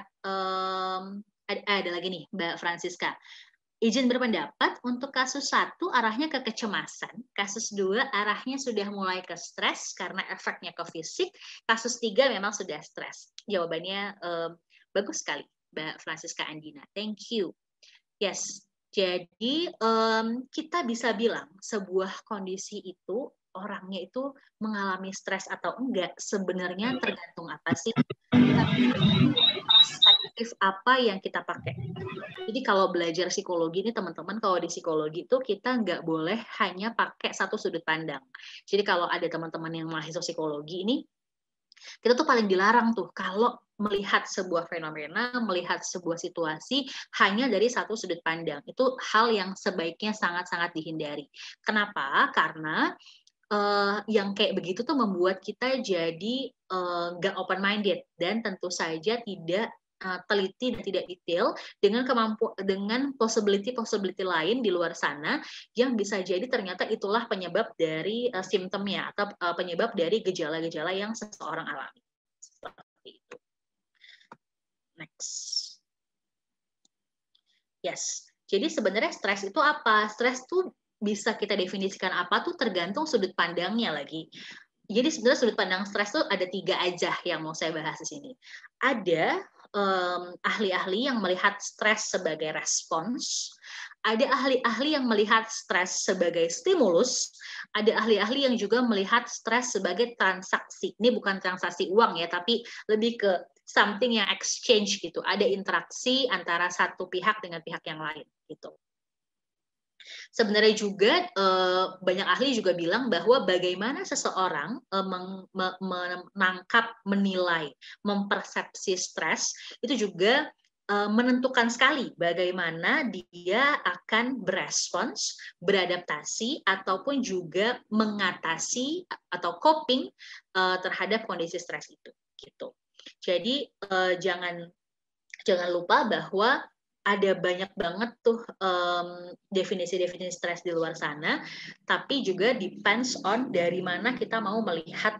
S2: ada lagi nih Mbak Francisca. Izin berpendapat untuk kasus 1 arahnya ke kecemasan, kasus 2 arahnya sudah mulai ke stres karena efeknya ke fisik, kasus 3 memang sudah stres. Jawabannya bagus sekali, Mbak Francisca Andina. Thank you. Yes, jadi kita bisa bilang sebuah kondisi itu orangnya itu mengalami stres atau enggak sebenarnya tergantung apa sih? Perspektif apa yang kita pakai. Jadi kalau belajar psikologi ini teman-teman, kalau di psikologi itu kita nggak boleh hanya pakai satu sudut pandang. Jadi kalau ada teman-teman yang mahasiswa psikologi ini, kita tuh paling dilarang tuh kalau melihat sebuah fenomena, melihat sebuah situasi hanya dari satu sudut pandang. Itu hal yang sebaiknya sangat-sangat dihindari. Kenapa? Karena yang kayak begitu tuh membuat kita jadi nggak open minded dan tentu saja tidak teliti dan tidak detail dengan possibility lain di luar sana yang bisa jadi ternyata itulah penyebab dari simptomnya atau penyebab dari gejala-gejala yang seseorang alami. Seperti itu. Next. Yes. Jadi sebenarnya stres itu apa? Stres tuh bisa kita definisikan apa tuh tergantung sudut pandangnya lagi. Jadi sebenarnya sudut pandang stres tuh ada 3 aja yang mau saya bahas di sini. Ada ahli-ahli yang melihat stres sebagai respons, ada ahli-ahli yang melihat stres sebagai stimulus, ada ahli-ahli yang juga melihat stres sebagai transaksi. Ini bukan transaksi uang ya, tapi lebih ke something yang exchange gitu. Ada interaksi antara satu pihak dengan pihak yang lain gitu. Sebenarnya juga banyak ahli juga bilang bahwa bagaimana seseorang menangkap, menilai, mempersepsi stres itu juga menentukan sekali bagaimana dia akan berespons, beradaptasi, ataupun juga mengatasi atau coping terhadap kondisi stres itu. Gitu. Jadi jangan lupa bahwa ada banyak banget tuh definisi-definisi stres di luar sana, tapi juga depends on dari mana kita mau melihat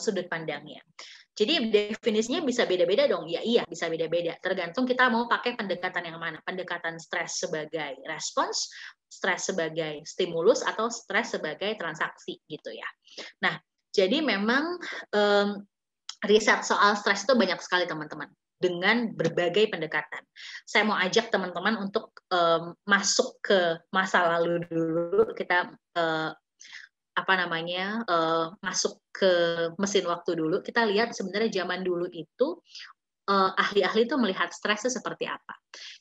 S2: sudut pandangnya. Jadi definisinya bisa beda-beda dong. Ya iya, bisa beda-beda. Tergantung kita mau pakai pendekatan yang mana. Pendekatan stres sebagai respons, stres sebagai stimulus, atau stres sebagai transaksi gitu ya. Nah, jadi memang riset soal stres itu banyak sekali teman-teman. Dengan berbagai pendekatan. Saya mau ajak teman-teman untuk masuk ke masa lalu dulu, kita masuk ke mesin waktu dulu, kita lihat sebenarnya zaman dulu itu ahli-ahli itu melihat stres itu seperti apa.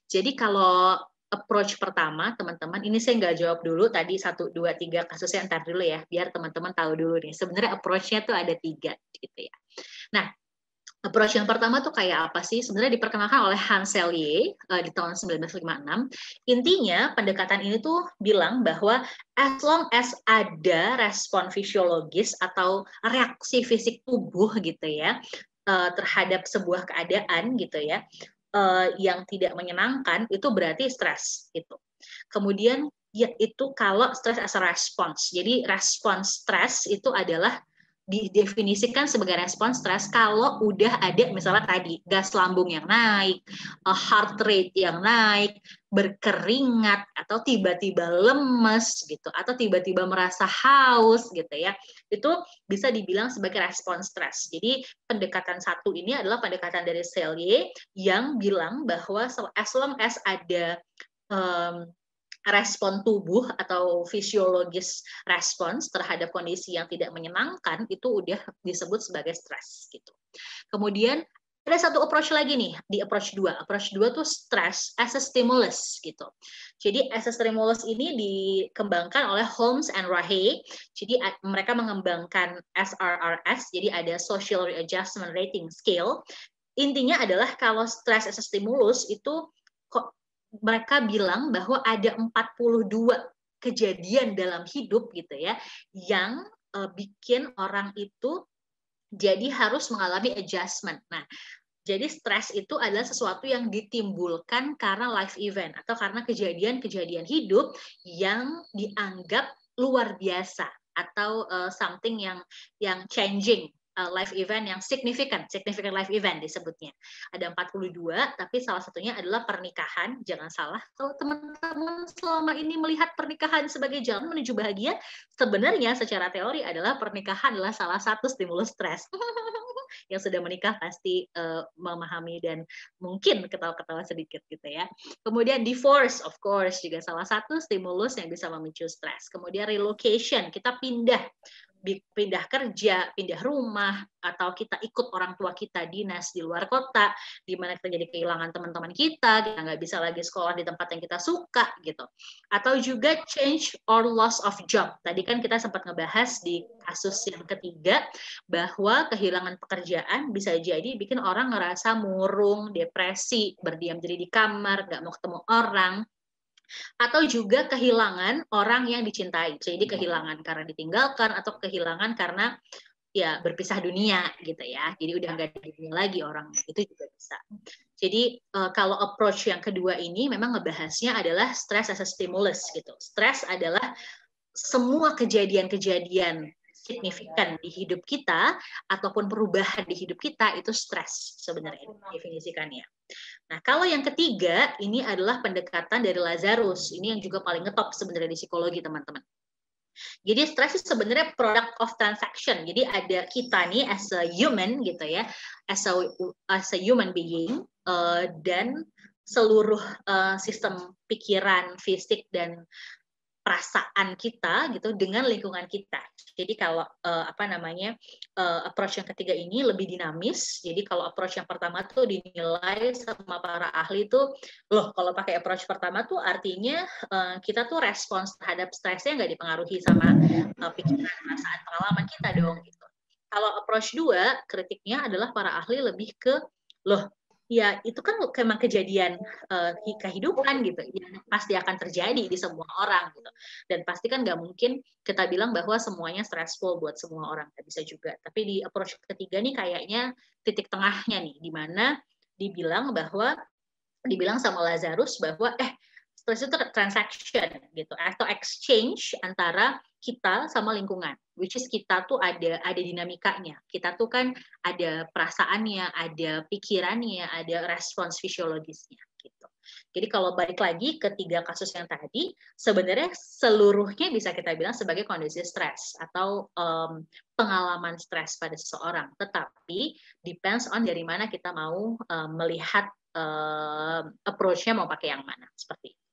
S2: Jadi kalau approach pertama, teman-teman, ini saya nggak jawab dulu tadi 1, 2, 3 kasusnya, ntar dulu ya, biar teman-teman tahu dulu nih. Sebenarnya approach-nya tuh ada 3 gitu ya. Nah, approach yang pertama tuh kayak apa sih? Sebenarnya diperkenalkan oleh Hans Selye di tahun 1956. Intinya pendekatan ini tuh bilang bahwa as long as ada respon fisiologis atau reaksi fisik tubuh gitu ya terhadap sebuah keadaan gitu ya yang tidak menyenangkan, itu berarti stres gitu. Kemudian ya itu kalau stress as a response. Jadi respons stres itu adalah didefinisikan sebagai respon stres kalau udah ada misalnya tadi gas lambung yang naik, heart rate yang naik, berkeringat atau tiba-tiba lemes gitu atau tiba-tiba merasa haus gitu ya. Itu bisa dibilang sebagai respon stres. Jadi pendekatan satu ini adalah pendekatan dari Selye yang bilang bahwa as long as ada respon tubuh atau fisiologis respons terhadap kondisi yang tidak menyenangkan itu udah disebut sebagai stres gitu. Kemudian ada satu approach lagi nih di approach 2. Approach 2 tuh stress as a stimulus gitu. Jadi as a stimulus ini dikembangkan oleh Holmes and Rahe. Jadi mereka mengembangkan SRRS, jadi ada Social Readjustment Rating Scale. Intinya adalah kalau stress as a stimulus itu mereka bilang bahwa ada 42 kejadian dalam hidup gitu ya yang bikin orang itu jadi harus mengalami adjustment. Nah, jadi stres itu adalah sesuatu yang ditimbulkan karena life event atau karena kejadian-kejadian hidup yang dianggap luar biasa atau something yang changing. Life event yang significant life event disebutnya. Ada 42, tapi salah satunya adalah pernikahan. Jangan salah, kalau teman-teman selama ini melihat pernikahan sebagai jalan menuju bahagia, sebenarnya secara teori adalah pernikahan adalah salah satu stimulus stres. Yang sudah menikah pasti memahami dan mungkin ketawa-ketawa sedikit gitu ya. Kemudian divorce, of course, juga salah satu stimulus yang bisa memicu stres. Kemudian relocation, kita pindah kerja, pindah rumah, atau kita ikut orang tua kita dinas di luar kota, di mana kita jadi kehilangan teman-teman kita nggak bisa lagi sekolah di tempat yang kita suka gitu. Atau juga change or loss of job. Tadi kan kita sempat ngebahas di kasus yang ketiga bahwa kehilangan pekerjaan bisa jadi bikin orang ngerasa murung, depresi, berdiam diri di kamar, nggak mau ketemu orang, atau juga kehilangan orang yang dicintai. Jadi kehilangan karena ditinggalkan atau kehilangan karena ya berpisah dunia gitu ya. Jadi udah nggak ada dunia lagi orangnya. Itu juga bisa. Jadi kalau approach yang kedua ini memang ngebahasnya adalah stress as a stimulus gitu. Stress adalah semua kejadian-kejadian signifikan di hidup kita ataupun perubahan di hidup kita itu stres sebenarnya definisikannya. Nah, kalau yang ketiga ini adalah pendekatan dari Lazarus. Ini yang juga paling ngetop sebenarnya di psikologi, teman-teman. Jadi stres itu sebenarnya product of transaction. Jadi ada kita nih as a human gitu ya, as a human being dan seluruh sistem pikiran, fisik dan perasaan kita gitu dengan lingkungan kita. Jadi kalau approach yang ketiga ini lebih dinamis. Jadi kalau approach yang pertama tuh dinilai sama para ahli tuh, loh kalau pakai approach pertama tuh artinya kita tuh respons terhadap stresnya nggak dipengaruhi sama pikiran, perasaan, pengalaman kita dong gitu. Kalau approach 2, kritiknya adalah para ahli lebih ke, loh ya itu kan memang kejadian kehidupan gitu, yang pasti akan terjadi di semua orang gitu, dan pasti kan nggak mungkin kita bilang bahwa semuanya stressful buat semua orang, nggak bisa juga. Tapi di approach ketiga nih kayaknya titik tengahnya nih, di mana dibilang sama Lazarus bahwa stress itu transaction gitu atau exchange antara kita sama lingkungan, which is kita tuh ada dinamikanya, kita tuh kan ada perasaannya, ada pikirannya, ada respons fisiologisnya gitu. Jadi kalau balik lagi ke 3 kasus yang tadi, sebenarnya seluruhnya bisa kita bilang sebagai kondisi stres atau pengalaman stres pada seseorang, tetapi depends on dari mana kita mau melihat approach-nya mau pakai yang mana, seperti itu.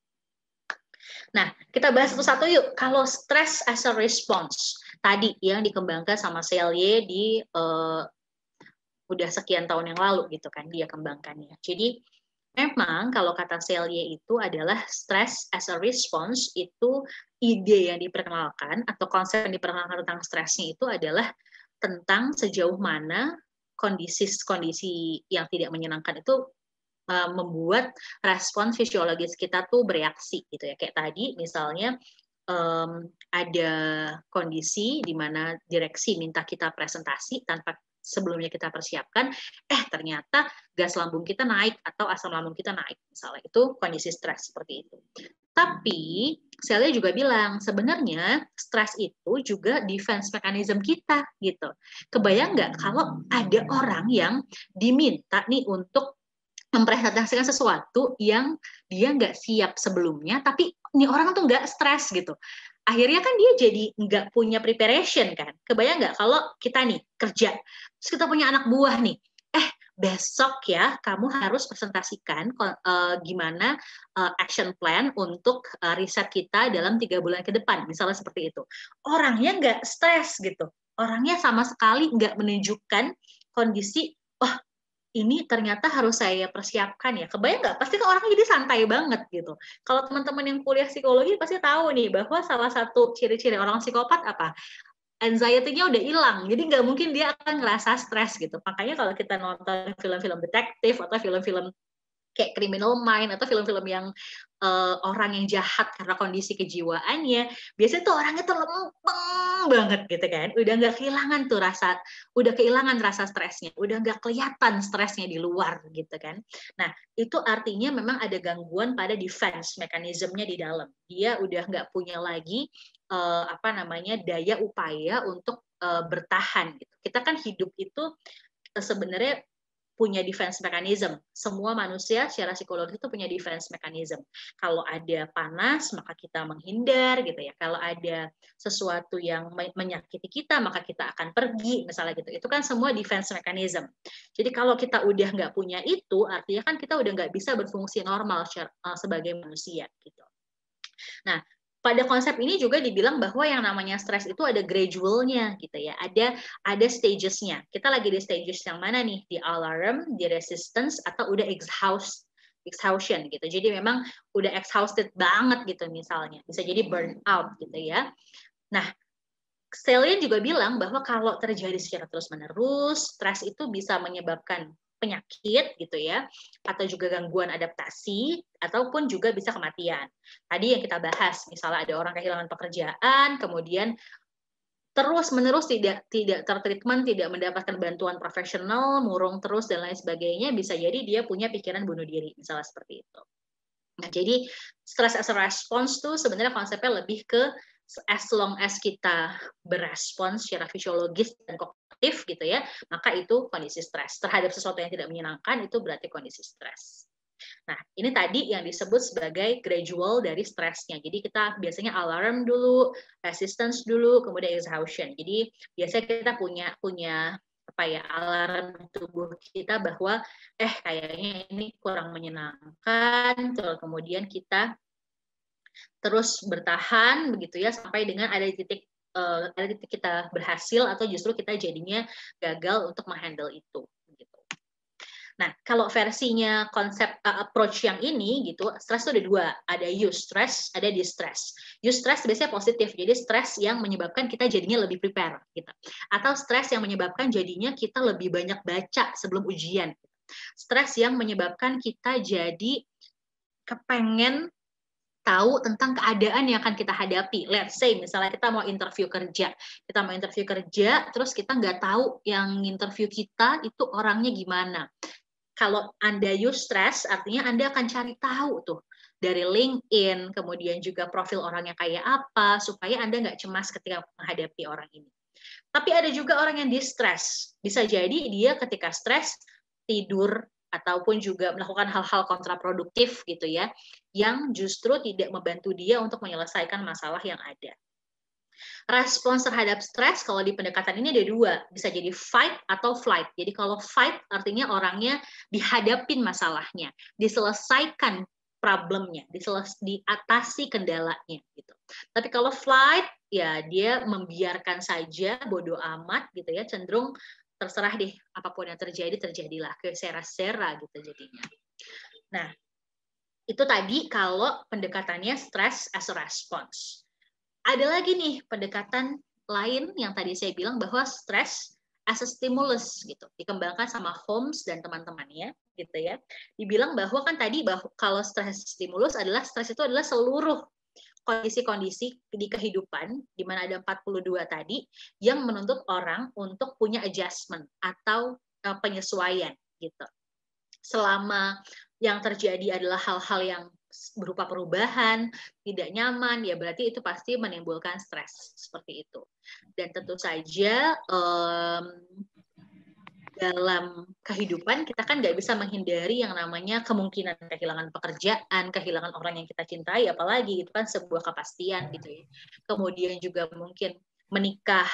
S2: Nah, kita bahas satu-satu yuk. Kalau stress as a response, tadi yang dikembangkan sama Selye di udah sekian tahun yang lalu gitu kan, dia kembangkannya. Jadi, memang kalau kata Selye itu adalah stress as a response, itu ide yang diperkenalkan atau konsep yang diperkenalkan tentang stresnya itu adalah tentang sejauh mana kondisi yang tidak menyenangkan itu membuat respon fisiologis kita tuh bereaksi gitu ya. Kayak tadi misalnya ada kondisi di mana direksi minta kita presentasi tanpa sebelumnya kita persiapkan, ternyata gas lambung kita naik atau asam lambung kita naik misalnya. Itu kondisi stres seperti itu. Tapi Celia juga bilang sebenarnya stres itu juga defense mechanism kita gitu. Kebayang nggak kalau ada orang yang diminta nih untuk mempresentasikan sesuatu yang dia nggak siap sebelumnya, tapi ini orang tuh nggak stres gitu. Akhirnya kan dia jadi nggak punya preparation kan. Kebayang nggak kalau kita nih kerja, terus kita punya anak buah nih, besok ya kamu harus presentasikan gimana action plan untuk riset kita dalam 3 bulan ke depan, misalnya seperti itu. Orangnya nggak stres gitu. Orangnya sama sekali nggak menunjukkan kondisi, ini ternyata harus saya persiapkan ya. Kebayang nggak? Pasti kan orang jadi santai banget gitu. Kalau teman-teman yang kuliah psikologi pasti tahu nih bahwa salah satu ciri-ciri orang psikopat apa? Anxiety-nya udah hilang, jadi nggak mungkin dia akan ngerasa stres gitu. Makanya kalau kita nonton film-film detektif atau film-film kayak Criminal Mind atau film-film yang orang yang jahat karena kondisi kejiwaannya, biasanya tuh orangnya tuh lempeng banget gitu kan, udah kehilangan rasa stresnya, udah nggak kelihatan stresnya di luar gitu kan. Nah, itu artinya memang ada gangguan pada defense mekanismenya di dalam. Dia udah nggak punya lagi daya upaya untuk bertahan gitu. Kita kan hidup itu sebenarnya punya defense mechanism. Semua manusia secara psikologi itu punya defense mechanism. Kalau ada panas, maka kita menghindar gitu ya. Kalau ada sesuatu yang menyakiti kita, maka kita akan pergi, misalnya gitu. Itu kan semua defense mechanism. Jadi kalau kita udah nggak punya itu, artinya kan kita udah nggak bisa berfungsi normal sebagai manusia gitu. Nah, pada konsep ini juga dibilang bahwa yang namanya stres itu ada gradualnya gitu ya, ada stagesnya. Kita lagi di stages yang mana nih? Di alarm, di resistance, atau udah exhaustion gitu. Jadi memang udah exhausted banget gitu misalnya. Bisa jadi burnout gitu ya. Nah, Celia juga bilang bahwa kalau terjadi secara terus-menerus, stres itu bisa menyebabkan penyakit gitu ya, atau juga gangguan adaptasi, ataupun juga bisa kematian. Tadi yang kita bahas, misalnya ada orang kehilangan pekerjaan, kemudian terus-menerus tidak tertreatment, tidak mendapatkan bantuan profesional, murung terus dan lain sebagainya, bisa jadi dia punya pikiran bunuh diri, misalnya seperti itu. Nah, jadi stress as a response tuh sebenarnya konsepnya lebih ke as long as kita berespons secara fisiologis dan kognitif gitu ya, maka itu kondisi stres. Terhadap sesuatu yang tidak menyenangkan itu berarti kondisi stres. Nah, ini tadi yang disebut sebagai gradual dari stresnya. Jadi kita biasanya alarm dulu, resistance dulu, kemudian exhaustion. Jadi biasanya kita punya alarm tubuh kita bahwa kayaknya ini kurang menyenangkan, kemudian kita terus bertahan begitu ya sampai dengan ada titik kita berhasil atau justru kita jadinya gagal untuk menghandle itu. Gitu. Nah, kalau versinya konsep approach yang ini gitu, stres itu ada dua, ada eustress, ada distress. Eustress biasanya positif, jadi stres yang menyebabkan kita jadinya lebih prepare gitu. Atau stres yang menyebabkan jadinya kita lebih banyak baca sebelum ujian. Stres yang menyebabkan kita jadi kepengen tahu tentang keadaan yang akan kita hadapi. Let's say, misalnya kita mau interview kerja. Terus kita nggak tahu yang interview kita itu orangnya gimana. Kalau Anda eustress, artinya Anda akan cari tahu tuh dari LinkedIn, kemudian juga profil orangnya kayak apa, supaya Anda nggak cemas ketika menghadapi orang ini. Tapi ada juga orang yang distress. Bisa jadi dia ketika stres, tidur, ataupun juga melakukan hal-hal kontraproduktif gitu ya, yang justru tidak membantu dia untuk menyelesaikan masalah yang ada. Respons terhadap stres kalau di pendekatan ini ada dua, bisa jadi fight atau flight. Jadi kalau fight artinya orangnya dihadapin masalahnya, diselesaikan problemnya, diatasi kendalanya gitu. Tapi kalau flight ya dia membiarkan saja, bodoh amat gitu ya, cenderung terserah deh apapun yang terjadilah, kesera-sera gitu jadinya. Nah, itu tadi kalau pendekatannya stress as a response. Ada lagi nih pendekatan lain yang tadi saya bilang bahwa stress as a stimulus gitu, dikembangkan sama Holmes dan teman-temannya gitu ya. Dibilang bahwa kan tadi bahwa kalau stress stimulus adalah stres itu adalah seluruh kondisi-kondisi di kehidupan di mana ada 42 tadi yang menuntut orang untuk punya adjustment atau penyesuaian gitu. Selama yang terjadi adalah hal-hal yang berupa perubahan, tidak nyaman, ya berarti itu pasti menimbulkan stres seperti itu. Dan tentu saja dalam kehidupan kita kan nggak bisa menghindari yang namanya kemungkinan kehilangan pekerjaan, kehilangan orang yang kita cintai, apalagi itu kan sebuah kepastian gitu ya. Kemudian juga mungkin menikah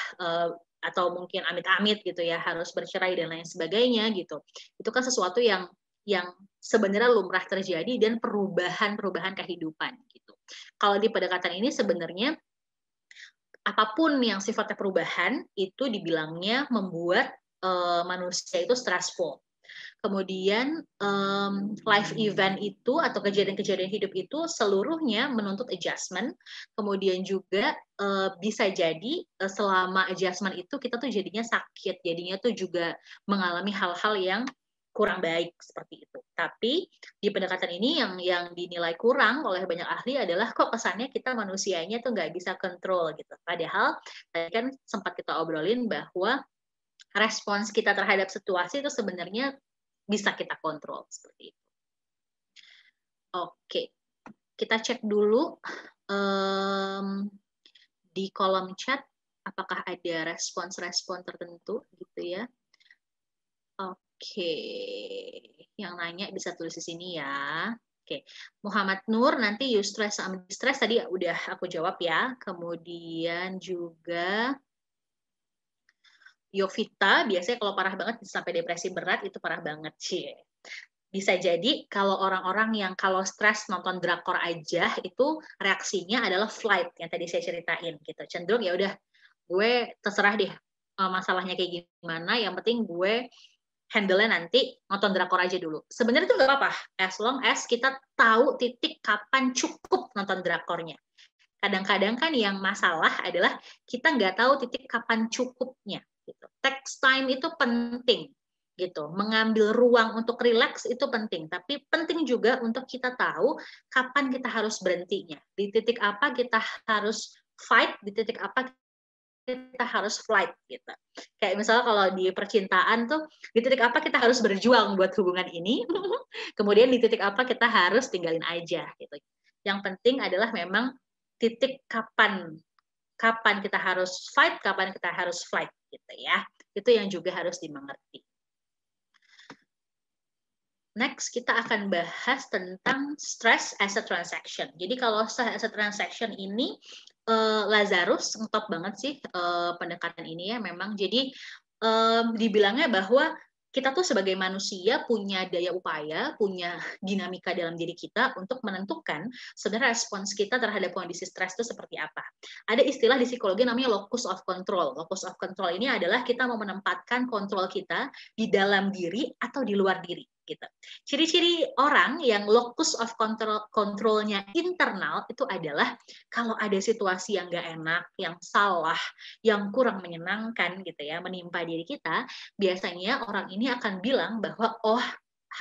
S2: atau mungkin amit-amit gitu ya, harus bercerai dan lain sebagainya gitu. Itu kan sesuatu yang sebenarnya lumrah terjadi dan perubahan kehidupan gitu. Kalau di pendekatan ini sebenarnya apapun yang sifatnya perubahan itu dibilangnya membuat manusia itu stressful. Kemudian life event itu atau kejadian-kejadian hidup itu seluruhnya menuntut adjustment. Kemudian juga bisa jadi selama adjustment itu kita tuh jadinya sakit, jadinya tuh juga mengalami hal-hal yang kurang baik seperti itu. Tapi di pendekatan ini yang dinilai kurang oleh banyak ahli adalah kok kesannya kita manusianya tuh nggak bisa kontrol gitu. Padahal tadi kan sempat kita obrolin bahwa respons kita terhadap situasi itu sebenarnya bisa kita kontrol seperti itu. Oke, kita cek dulu di kolom chat apakah ada respons-respon tertentu gitu ya. Oke, yang nanya bisa tulis di sini ya. Oke, Muhammad Nur nanti eustress sama distress tadi udah aku jawab ya. Kemudian juga Yovita, biasanya kalau parah banget sampai depresi berat itu parah banget sih. Bisa jadi kalau orang-orang yang kalau stres nonton drakor aja itu reaksinya adalah flight yang tadi saya ceritain gitu. Cenderung ya udah gue terserah deh masalahnya kayak gimana, yang penting gue handle-nya nanti nonton drakor aja dulu. Sebenarnya itu nggak apa-apa, as long as kita tahu titik kapan cukup nonton drakornya. Kadang-kadang kan yang masalah adalah kita nggak tahu titik kapan cukupnya. Gitu. Text time itu penting, gitu. Mengambil ruang untuk rileks itu penting, tapi penting juga untuk kita tahu kapan kita harus berhentinya. Di titik apa kita harus fight, di titik apa kita harus flight gitu. Kayak misalnya kalau di percintaan tuh di titik apa kita harus berjuang buat hubungan ini, kemudian di titik apa kita harus tinggalin aja gitu. Yang penting adalah memang titik kapan kita harus fight, kapan kita harus flight gitu ya. Itu yang juga harus dimengerti. Next, kita akan bahas tentang stress as a transaction. Jadi kalau stress as a transaction ini Lazarus ngetop banget sih pendekatan ini ya memang. Jadi dibilangnya bahwa kita tuh sebagai manusia punya daya upaya, punya dinamika dalam diri kita untuk menentukan sebenarnya respons kita terhadap kondisi stres itu seperti apa. Ada istilah di psikologi namanya locus of control. Locus of control ini adalah kita mau menempatkan kontrol kita di dalam diri atau di luar diri. Gitu. Ciri-ciri orang yang locus of control-nya internal itu adalah kalau ada situasi yang nggak enak, yang salah, yang kurang menyenangkan gitu ya, menimpa diri kita, biasanya orang ini akan bilang bahwa oh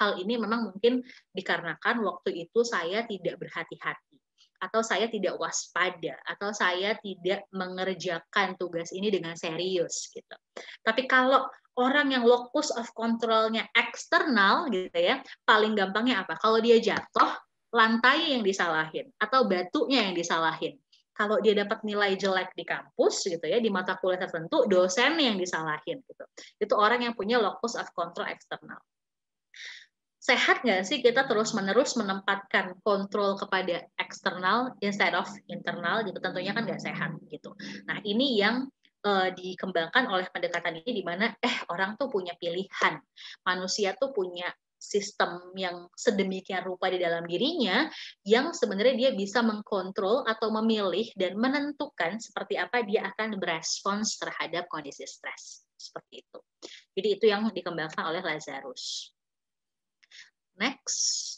S2: hal ini memang mungkin dikarenakan waktu itu saya tidak berhati-hati, atau saya tidak waspada, atau saya tidak mengerjakan tugas ini dengan serius gitu. Tapi kalau orang yang locus of control-nya eksternal gitu ya, paling gampangnya apa? Kalau dia jatuh, lantai yang disalahin atau batunya yang disalahin. Kalau dia dapat nilai jelek di kampus gitu ya, di mata kuliah tertentu, dosen yang disalahin gitu. Itu orang yang punya locus of control eksternal. Sehat nggak sih kita terus-menerus menempatkan kontrol kepada eksternal instead of internal gitu? Tentunya kan nggak sehat gitu. Nah ini yang dikembangkan oleh pendekatan ini di mana orang tuh punya pilihan, manusia tuh punya sistem yang sedemikian rupa di dalam dirinya yang sebenarnya dia bisa mengkontrol atau memilih dan menentukan seperti apa dia akan berespons terhadap kondisi stres. Seperti itu. Jadi itu yang dikembangkan oleh Lazarus. Next.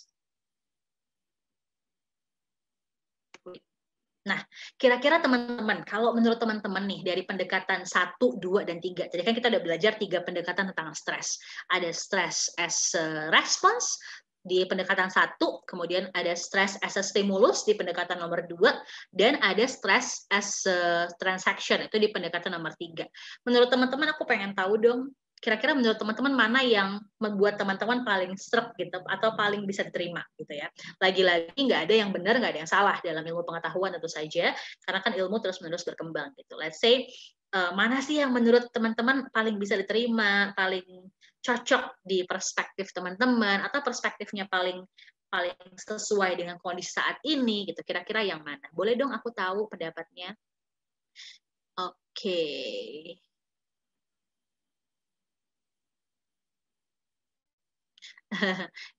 S2: Nah, kira-kira teman-teman, kalau menurut teman-teman nih, dari pendekatan 1, 2, dan 3, jadi kan kita udah belajar 3 pendekatan tentang stres. Ada stress as a response di pendekatan 1, kemudian ada stress as a stimulus di pendekatan nomor 2, dan ada stress as a transaction, itu di pendekatan nomor 3. Menurut teman-teman, aku pengen tahu dong, kira-kira menurut teman-teman mana yang membuat teman-teman paling sreg gitu atau paling bisa diterima gitu ya. Lagi-lagi nggak ada yang benar, nggak ada yang salah dalam ilmu pengetahuan tentu saja, karena kan ilmu terus-menerus berkembang gitu. Let's say mana sih yang menurut teman-teman paling bisa diterima, paling cocok di perspektif teman-teman atau perspektifnya paling sesuai dengan kondisi saat ini gitu. Kira-kira yang mana? Boleh dong aku tahu pendapatnya? Oke.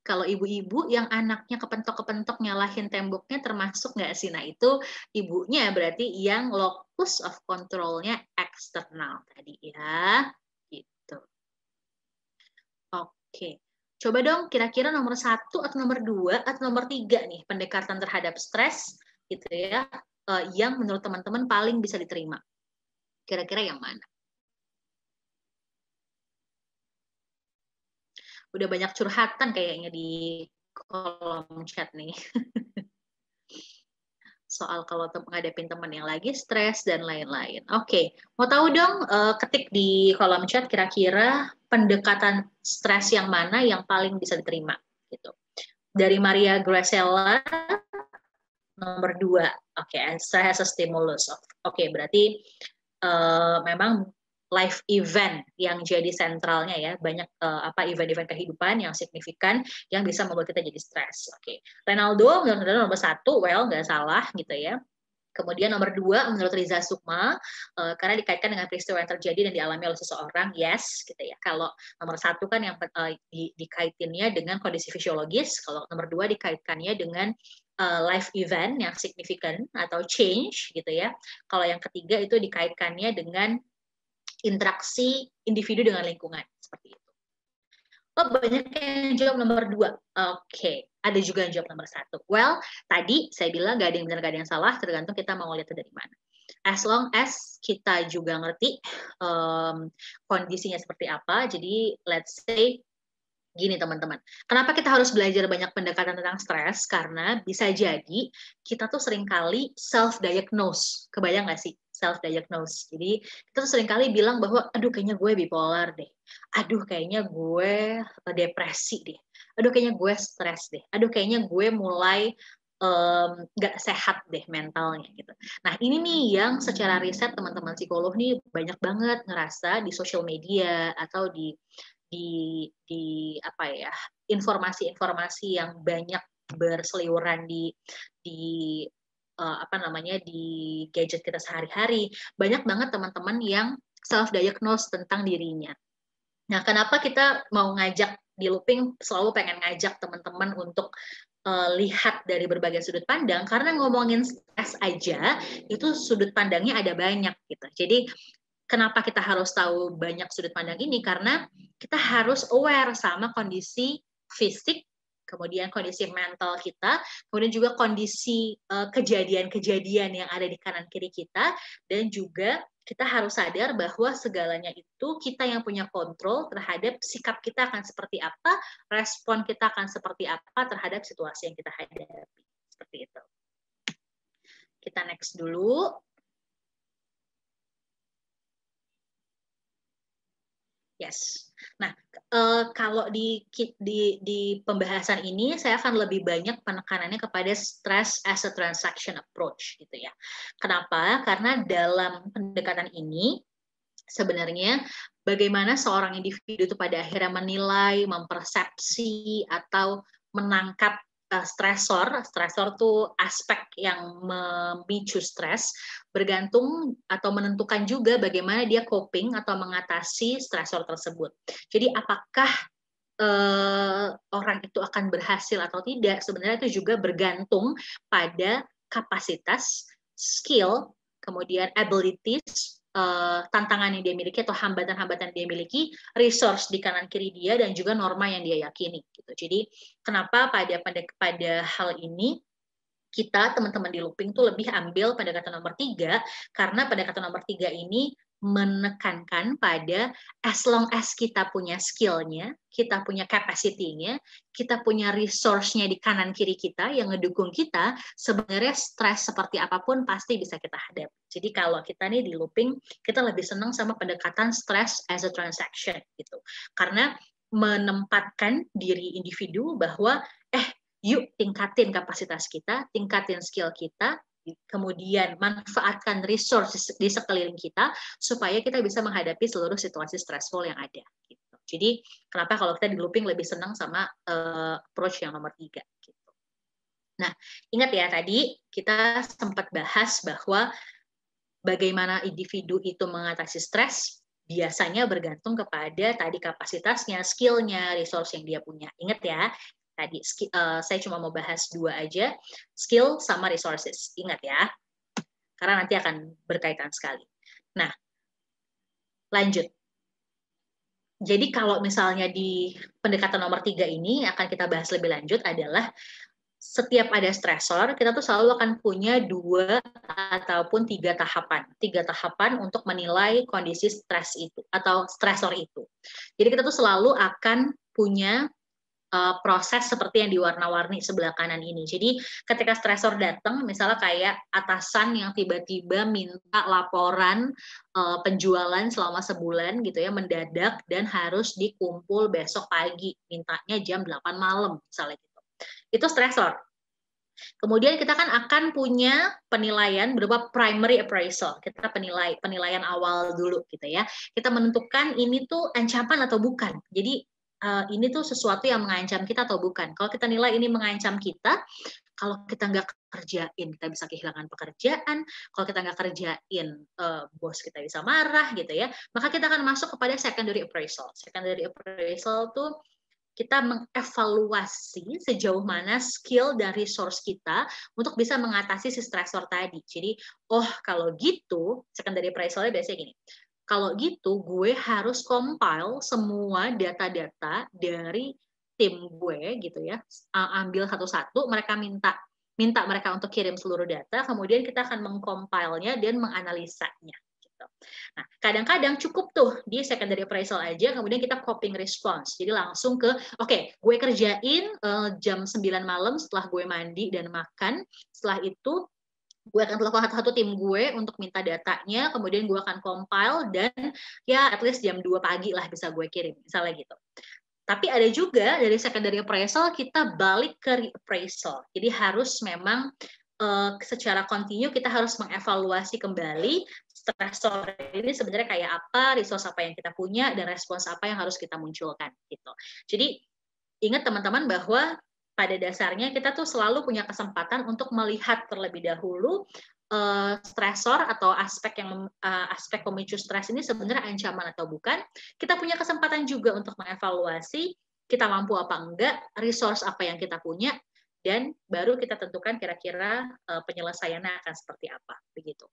S2: Kalau ibu-ibu yang anaknya kepentok-kepentok nyalahin temboknya termasuk nggak sih? Nah, itu ibunya berarti yang locus of control-nya eksternal tadi ya. Gitu. Oke. Coba dong kira-kira nomor 1 atau nomor 2 atau nomor 3 nih pendekatan terhadap stres gitu ya, yang menurut teman-teman paling bisa diterima. Kira-kira yang mana? Udah banyak curhatan kayaknya di kolom chat nih. Soal kalau ngadepin teman yang lagi stres dan lain-lain. Oke, mau tahu dong, ketik di kolom chat kira-kira pendekatan stres yang mana yang paling bisa diterima gitu. Dari Maria Gracella nomor 2. Oke, stress as a stimulus. Oke, berarti memang life event yang jadi sentralnya ya, banyak event-event kehidupan yang signifikan yang bisa membuat kita jadi stres. Oke, Renaldo menurut nomor 1, well nggak salah gitu ya. Kemudian nomor 2 menurut Riza Sukma, karena dikaitkan dengan peristiwa yang terjadi dan dialami oleh seseorang, yes gitu ya. Kalau nomor 1 kan yang dikaitinnya dengan kondisi fisiologis, kalau nomor 2 dikaitkannya dengan life event yang signifikan atau change gitu ya. Kalau yang ketiga itu dikaitkannya dengan interaksi individu dengan lingkungan seperti itu. Oh, banyak yang jawab nomor 2. Oke, ada juga yang jawab nomor 1. Well, tadi saya bilang nggak ada yang benar, nggak ada yang salah, tergantung kita mau lihat dari mana. As long as kita juga ngerti kondisinya seperti apa, jadi let's say gini teman-teman, kenapa kita harus belajar banyak pendekatan tentang stres? Karena bisa jadi kita tuh seringkali self-diagnose. Kebayang nggak sih? Self-diagnose. Jadi kita tuh seringkali bilang bahwa, aduh kayaknya gue bipolar deh. Aduh kayaknya gue depresi deh. Aduh kayaknya gue stres deh. Aduh kayaknya gue mulai nggak sehat deh mentalnya gitu. Nah ini nih yang secara riset teman-teman psikolog nih banyak banget ngerasa di social media atau di apa ya, informasi-informasi yang banyak berseliweran di apa namanya di gadget kita sehari-hari, banyak banget teman-teman yang self diagnose tentang dirinya. Nah, kenapa kita mau ngajak di Looping, selalu pengen ngajak teman-teman untuk lihat dari berbagai sudut pandang, karena ngomongin stres aja itu sudut pandangnya ada banyak gitu. Jadi kenapa kita harus tahu banyak sudut pandang ini? Karena kita harus aware sama kondisi fisik, kemudian kondisi mental kita, kemudian juga kondisi kejadian-kejadian yang ada di kanan kiri kita, dan juga kita harus sadar bahwa segalanya itu kita yang punya kontrol terhadap sikap kita akan seperti apa, respon kita akan seperti apa terhadap situasi yang kita hadapi. Seperti itu. Kita next dulu. Yes. Nah, kalau di pembahasan ini saya akan lebih banyak penekanannya kepada stress as a transaction approach gitu ya. Kenapa? Karena dalam pendekatan ini sebenarnya bagaimana seorang individu itu pada akhirnya menilai, mempersepsi atau menangkap stresor tuh aspek yang memicu stres, bergantung atau menentukan juga bagaimana dia coping atau mengatasi stresor tersebut. Jadi apakah orang itu akan berhasil atau tidak, sebenarnya itu juga bergantung pada kapasitas, skill, kemudian abilities, tantangan yang dia miliki atau hambatan-hambatan yang dia miliki, resource di kanan kiri dia, dan juga norma yang dia yakini. Gitu. Jadi kenapa pada hal ini kita teman-teman di looping tuh lebih ambil pendekatan nomor 3, karena pendekatan nomor 3 ini menekankan pada as long as kita punya skill-nya, kita punya capacity-nya, kita punya resource-nya di kanan kiri kita yang ngedukung kita, sebenarnya stres seperti apapun pasti bisa kita hadapi. Jadi kalau kita nih di looping, kita lebih senang sama pendekatan stress as a transaction gitu. Karena menempatkan diri individu bahwa yuk tingkatin kapasitas kita, tingkatin skill kita, kemudian manfaatkan resources di sekeliling kita supaya kita bisa menghadapi seluruh situasi stressful yang ada. Gitu. Jadi kenapa kalau kita di looping lebih senang sama approach yang nomor 3. Gitu. Nah, ingat ya tadi kita sempat bahas bahwa bagaimana individu itu mengatasi stres biasanya bergantung kepada tadi kapasitasnya, skill-nya, resource yang dia punya. Ingat ya, tadi saya cuma mau bahas 2 aja, skill sama resources. Ingat ya, karena nanti akan berkaitan sekali. Nah, lanjut. Jadi kalau misalnya di pendekatan nomor 3 ini akan kita bahas lebih lanjut adalah setiap ada stresor, kita tuh selalu akan punya 2 ataupun 3 tahapan. 3 tahapan untuk menilai kondisi stres itu atau stresor itu. Jadi kita tuh selalu akan punya proses seperti yang diwarna-warni sebelah kanan ini. Jadi ketika stresor datang, misalnya kayak atasan yang tiba-tiba minta laporan penjualan selama sebulan gitu ya, mendadak dan harus dikumpul besok pagi, mintanya jam 8 malam misalnya gitu. Itu stresor. Kemudian kita kan akan punya penilaian berupa primary appraisal. Kita penilaian awal dulu gitu ya. Kita menentukan ini tuh ancaman atau bukan. Jadi ini tuh sesuatu yang mengancam kita atau bukan. Kalau kita nilai ini mengancam kita, kalau kita nggak kerjain, kita bisa kehilangan pekerjaan. Kalau kita nggak kerjain, bos kita bisa marah gitu ya. Maka kita akan masuk kepada secondary appraisal. Secondary appraisal tuh kita mengevaluasi sejauh mana skill dan resource kita untuk bisa mengatasi si stressor tadi. Jadi, kalau gitu, secondary appraisal-nya biasanya gini, kalau gitu gue harus compile semua data-data dari tim gue gitu ya, ambil satu-satu, mereka minta mereka untuk kirim seluruh data, kemudian kita akan mengcompile-nya dan menganalisanya. Nah, kadang-kadang cukup tuh di secondary appraisal aja, kemudian kita coping response. Jadi langsung ke, gue kerjain jam 9 malam setelah gue mandi dan makan. Setelah itu, gue akan telepon satu-satu tim gue untuk minta datanya, kemudian gue akan compile, dan ya at least jam 2 pagi lah bisa gue kirim, misalnya gitu. Tapi ada juga dari secondary appraisal, kita balik ke reappraisal. Jadi harus memang secara kontinu kita harus mengevaluasi kembali stresor ini sebenarnya kayak apa, resource apa yang kita punya, dan respons apa yang harus kita munculkan gitu. Jadi ingat teman-teman bahwa pada dasarnya kita tuh selalu punya kesempatan untuk melihat terlebih dahulu stresor atau aspek pemicu stres ini sebenarnya ancaman atau bukan. Kita punya kesempatan juga untuk mengevaluasi kita mampu apa enggak, resource apa yang kita punya, dan baru kita tentukan kira-kira penyelesaiannya akan seperti apa, begitu.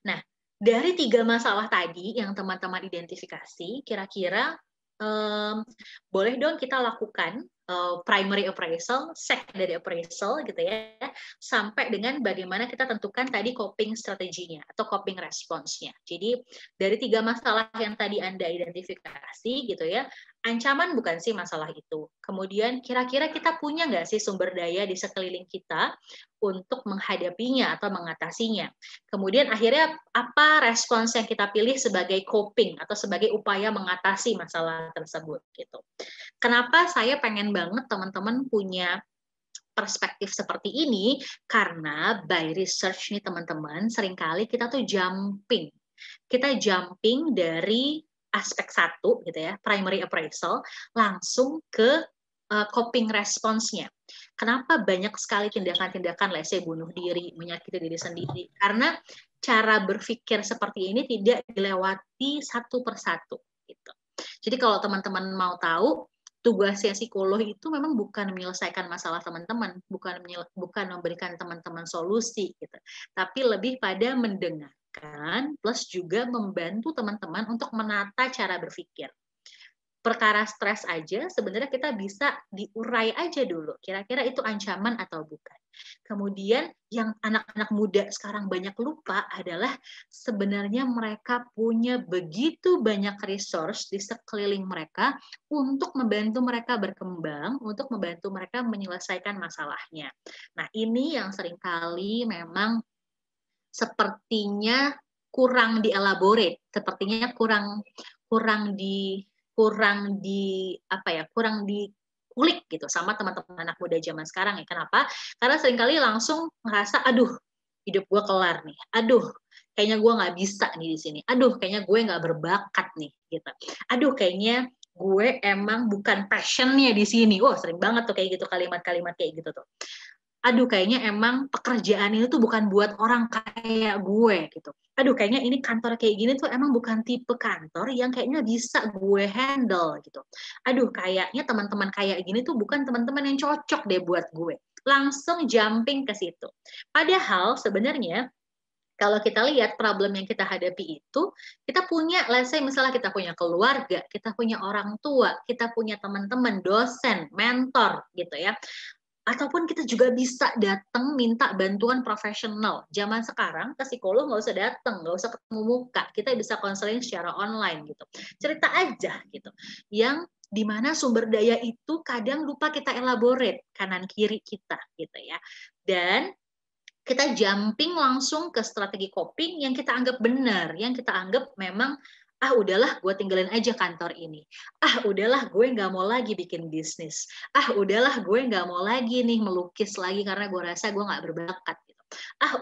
S2: Nah, dari 3 masalah tadi yang teman-teman identifikasi, kira-kira boleh dong kita lakukan primary appraisal, secondary appraisal gitu ya, sampai dengan bagaimana kita tentukan tadi coping strateginya atau coping response-nya. Jadi dari 3 masalah yang tadi Anda identifikasi gitu ya, ancaman bukan sih masalah itu. Kemudian kira-kira kita punya nggak sih sumber daya di sekeliling kita untuk menghadapinya atau mengatasinya. Kemudian akhirnya apa respons yang kita pilih sebagai coping atau sebagai upaya mengatasi masalah tersebut gitu. Kenapa saya pengen banget teman-teman punya perspektif seperti ini? Karena by research nih teman-teman, seringkali kita tuh jumping. Kita jumping dari aspek 1 gitu ya, primary appraisal, langsung ke coping response-nya. Kenapa banyak sekali tindakan-tindakan, let's say bunuh diri, menyakiti diri sendiri? Karena cara berpikir seperti ini tidak dilewati satu persatu. Gitu. Jadi kalau teman-teman mau tahu, tugasnya psikolog itu memang bukan menyelesaikan masalah teman-teman, bukan memberikan teman-teman solusi gitu, tapi lebih pada mendengarkan plus juga membantu teman-teman untuk menata cara berpikir. Perkara stres aja sebenarnya kita bisa diurai aja dulu, kira-kira itu ancaman atau bukan. Kemudian yang anak-anak muda sekarang banyak lupa adalah sebenarnya mereka punya begitu banyak resource di sekeliling mereka untuk membantu mereka berkembang, untuk membantu mereka menyelesaikan masalahnya. Nah, ini yang seringkali memang sepertinya kurang dielaborate, sepertinya kurang dikulik gitu sama teman-teman anak muda zaman sekarang ya. Kenapa? Karena seringkali langsung ngerasa, aduh, hidup gue kelar nih. Aduh, kayaknya gue nggak bisa nih di sini. Aduh, kayaknya gue nggak berbakat nih gitu. Aduh, kayaknya gue emang bukan passionnya di sini. Wah, sering banget tuh kayak gitu kalimat-kalimat kayak gitu tuh. Aduh, kayaknya emang pekerjaan ini tuh bukan buat orang kayak gue gitu. Aduh, kayaknya ini kantor kayak gini tuh emang bukan tipe kantor yang kayaknya bisa gue handle gitu. Aduh, kayaknya teman-teman kayak gini tuh bukan teman-teman yang cocok deh buat gue. Langsung jumping ke situ. Padahal sebenarnya kalau kita lihat problem yang kita hadapi itu, kita punya, let's say misalnya kita punya keluarga, kita punya orang tua, kita punya teman-teman, dosen, mentor gitu ya. Ataupun kita juga bisa datang minta bantuan profesional. Zaman sekarang ke psikolog nggak usah datang, nggak usah ketemu muka. Kita bisa konseling secara online gitu. Cerita aja gitu. Yang dimana sumber daya itu kadang lupa kita elaborate kanan kiri kita gitu ya. Dan kita jumping langsung ke strategi coping yang kita anggap benar, yang kita anggap memang udahlah gue tinggalin aja kantor ini. Udahlah gue nggak mau lagi bikin bisnis. Udahlah gue nggak mau lagi nih melukis lagi karena gue rasa gue nggak berbakat. Gitu.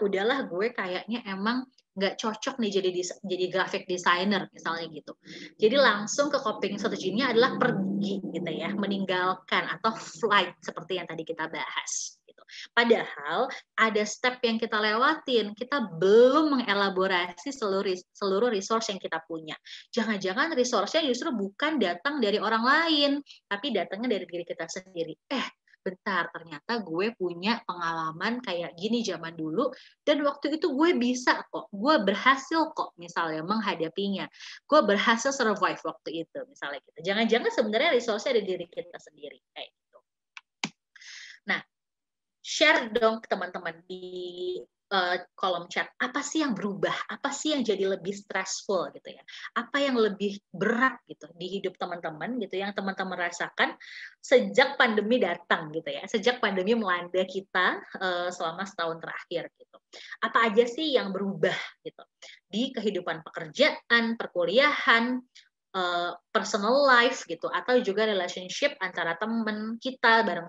S2: Udahlah gue kayaknya emang nggak cocok nih jadi graphic designer misalnya gitu. Jadi langsung ke coping strateginya adalah pergi gitu ya, meninggalkan atau flight seperti yang tadi kita bahas. Gitu. Padahal ada step yang kita lewatin, kita belum mengelaborasi seluruh resource yang kita punya. Jangan-jangan resource-nya justru bukan datang dari orang lain, tapi datangnya dari diri kita sendiri. Bentar, ternyata gue punya pengalaman kayak gini zaman dulu, dan waktu itu gue bisa kok, gue berhasil kok misalnya menghadapinya, gue berhasil survive waktu itu misalnya gitu. Jangan-jangan sebenarnya resource-nya ada di diri kita sendiri kayak gitu. Nah, share dong ke teman-teman di kolom chat, apa sih yang berubah, apa sih yang jadi lebih stressful gitu ya, apa yang lebih berat gitu di hidup teman-teman gitu yang teman-teman rasakan sejak pandemi datang gitu ya, sejak pandemi melanda kita selama setahun terakhir gitu. Apa aja sih yang berubah gitu di kehidupan pekerjaan, perkuliahan, personal life gitu, atau juga relationship antara teman kita bareng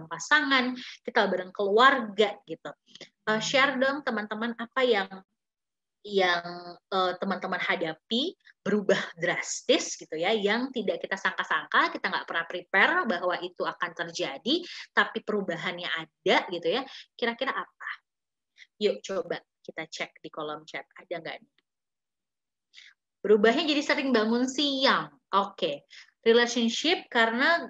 S2: pasangan, kita bareng keluarga gitu. Share dong teman-teman apa yang teman-teman hadapi berubah drastis gitu ya, yang tidak kita sangka-sangka, kita nggak pernah prepare bahwa itu akan terjadi, tapi perubahannya ada gitu ya. Kira-kira apa? Yuk coba kita cek di kolom chat, ada nggak nih? Berubahnya jadi sering bangun siang. Oke. Relationship karena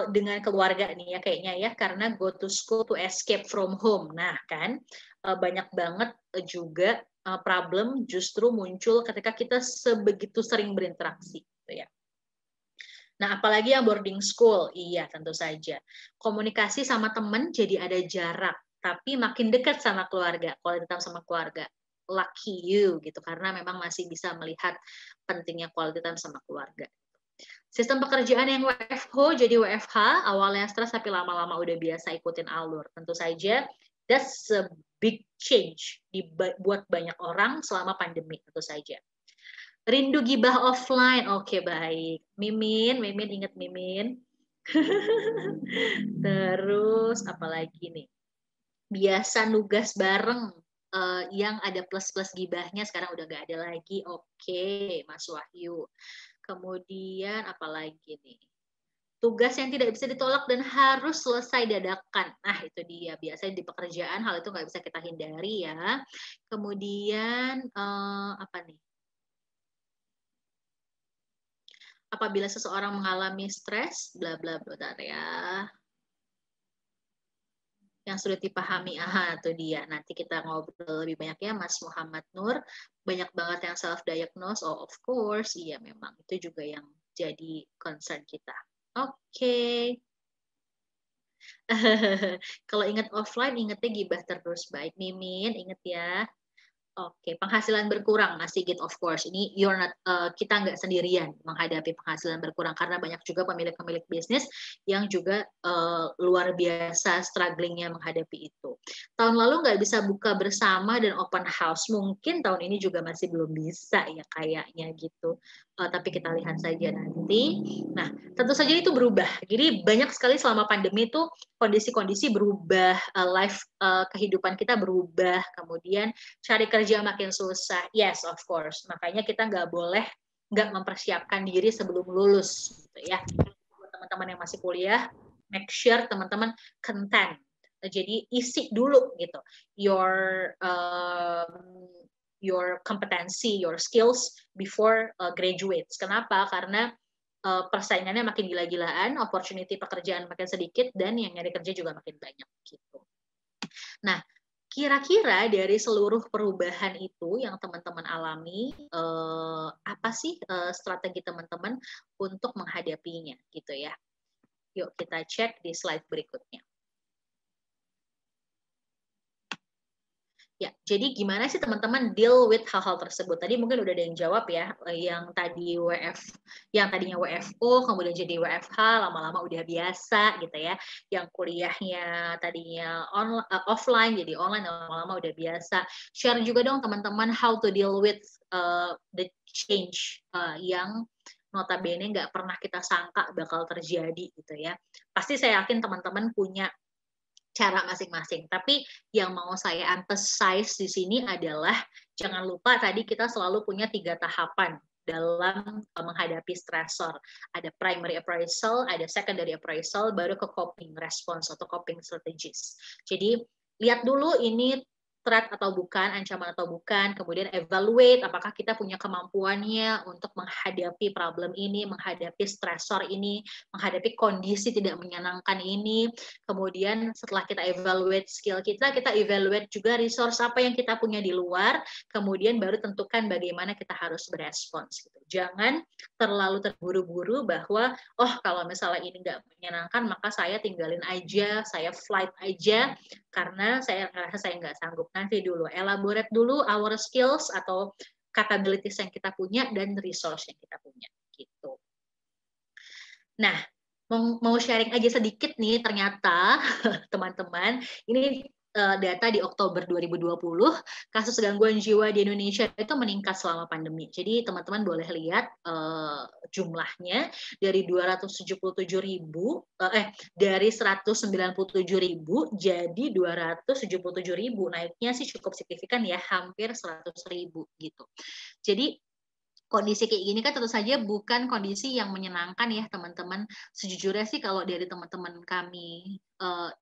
S2: dengan keluarga nih ya kayaknya ya, karena go to school to escape from home. Nah kan banyak banget juga problem justru muncul ketika kita sebegitu sering berinteraksi gitu ya. Nah, apalagi yang boarding school, iya tentu saja. Komunikasi sama teman jadi ada jarak, tapi makin dekat sama keluarga, kualitas sama keluarga. Lucky you gitu, karena memang masih bisa melihat pentingnya kualitas sama keluarga. Sistem pekerjaan yang WFH jadi WFH, awalnya stres tapi lama-lama udah biasa ikutin alur. Tentu saja, that's a big change buat banyak orang selama pandemi, tentu saja. Rindu gibah offline, oke baik. Mimin inget Mimin. Terus apalagi nih? Biasa nugas bareng yang ada plus-plus gibahnya sekarang udah gak ada lagi. Oke, Mas Wahyu. Kemudian apalagi nih? Tugas yang tidak bisa ditolak dan harus selesai dadakan. Nah, itu dia. Biasanya di pekerjaan hal itu nggak bisa kita hindari ya. Kemudian apa nih? apabila seseorang mengalami stres, bla bla bla, bentar ya. Yang sudah dipahami, aha, itu dia. Nanti kita ngobrol lebih banyak ya, Mas Muhammad Nur. Banyak banget yang self-diagnose, oh of course, iya memang. Itu juga yang jadi concern kita. Oke. Kalau ingat offline, ingetnya gibah terus. Baik, Mimin, inget ya. Oke, penghasilan berkurang, Mas Sigit, of course. Ini kita nggak sendirian menghadapi penghasilan berkurang karena banyak juga pemilik-pemilik bisnis yang juga luar biasa strugglingnya menghadapi itu. Tahun lalu nggak bisa buka bersama dan open house, mungkin tahun ini juga masih belum bisa ya kayaknya gitu. Tapi kita lihat saja nanti. Nah, tentu saja itu berubah. Jadi banyak sekali selama pandemi itu kondisi-kondisi berubah, life kehidupan kita berubah, kemudian cari kerja makin susah. Yes, of course. Makanya kita nggak boleh nggak mempersiapkan diri sebelum lulus, gitu ya. Buat teman-teman yang masih kuliah, make sure teman-teman content. Jadi isi dulu gitu your competency, your skills before graduates. Kenapa? Karena persaingannya makin gila-gilaan, opportunity pekerjaan makin sedikit, dan yang nyari kerja juga makin banyak gitu. Nah, kira-kira dari seluruh perubahan itu yang teman-teman alami, apa sih strategi teman-teman untuk menghadapinya gitu ya? Yuk kita cek di slide berikutnya. Ya, jadi gimana sih teman-teman deal with hal-hal tersebut? Tadi mungkin udah ada yang jawab ya, yang tadinya WFO, kemudian jadi WFH, lama-lama udah biasa gitu ya. Yang kuliahnya tadinya offline, jadi online, lama-lama udah biasa. Share juga dong teman-teman how to deal with the change yang notabene nggak pernah kita sangka bakal terjadi gitu ya. Pasti saya yakin teman-teman punya cara masing-masing. Tapi yang mau saya emphasize di sini adalah jangan lupa tadi kita selalu punya 3 tahapan dalam menghadapi stressor. Ada primary appraisal, ada secondary appraisal, baru ke coping response atau coping strategies. Jadi lihat dulu ini threat atau bukan, ancaman atau bukan, kemudian evaluate apakah kita punya kemampuannya untuk menghadapi problem ini, menghadapi stresor ini, menghadapi kondisi tidak menyenangkan ini. Kemudian setelah kita evaluate skill kita evaluate juga resource apa yang kita punya di luar, kemudian baru tentukan bagaimana kita harus berespons. Gitu. Jangan terlalu terburu-buru bahwa, oh kalau misalnya ini nggak menyenangkan, maka saya tinggalin aja, saya flight aja, karena saya ngerasa saya nggak sanggup. Nanti dulu, elaborate dulu our skills atau capabilities yang kita punya dan resource yang kita punya. Gitu. Nah, mau sharing aja sedikit nih, ternyata teman-teman, ini data di Oktober 2020, kasus gangguan jiwa di Indonesia itu meningkat selama pandemi. Jadi teman-teman boleh lihat jumlahnya dari 277.000, dari 197.000 jadi 277.000. Naiknya sih cukup signifikan ya, hampir 100.000 gitu. Jadi kondisi kayak gini kan tentu saja bukan kondisi yang menyenangkan ya teman-teman. Sejujurnya sih kalau dari teman-teman kami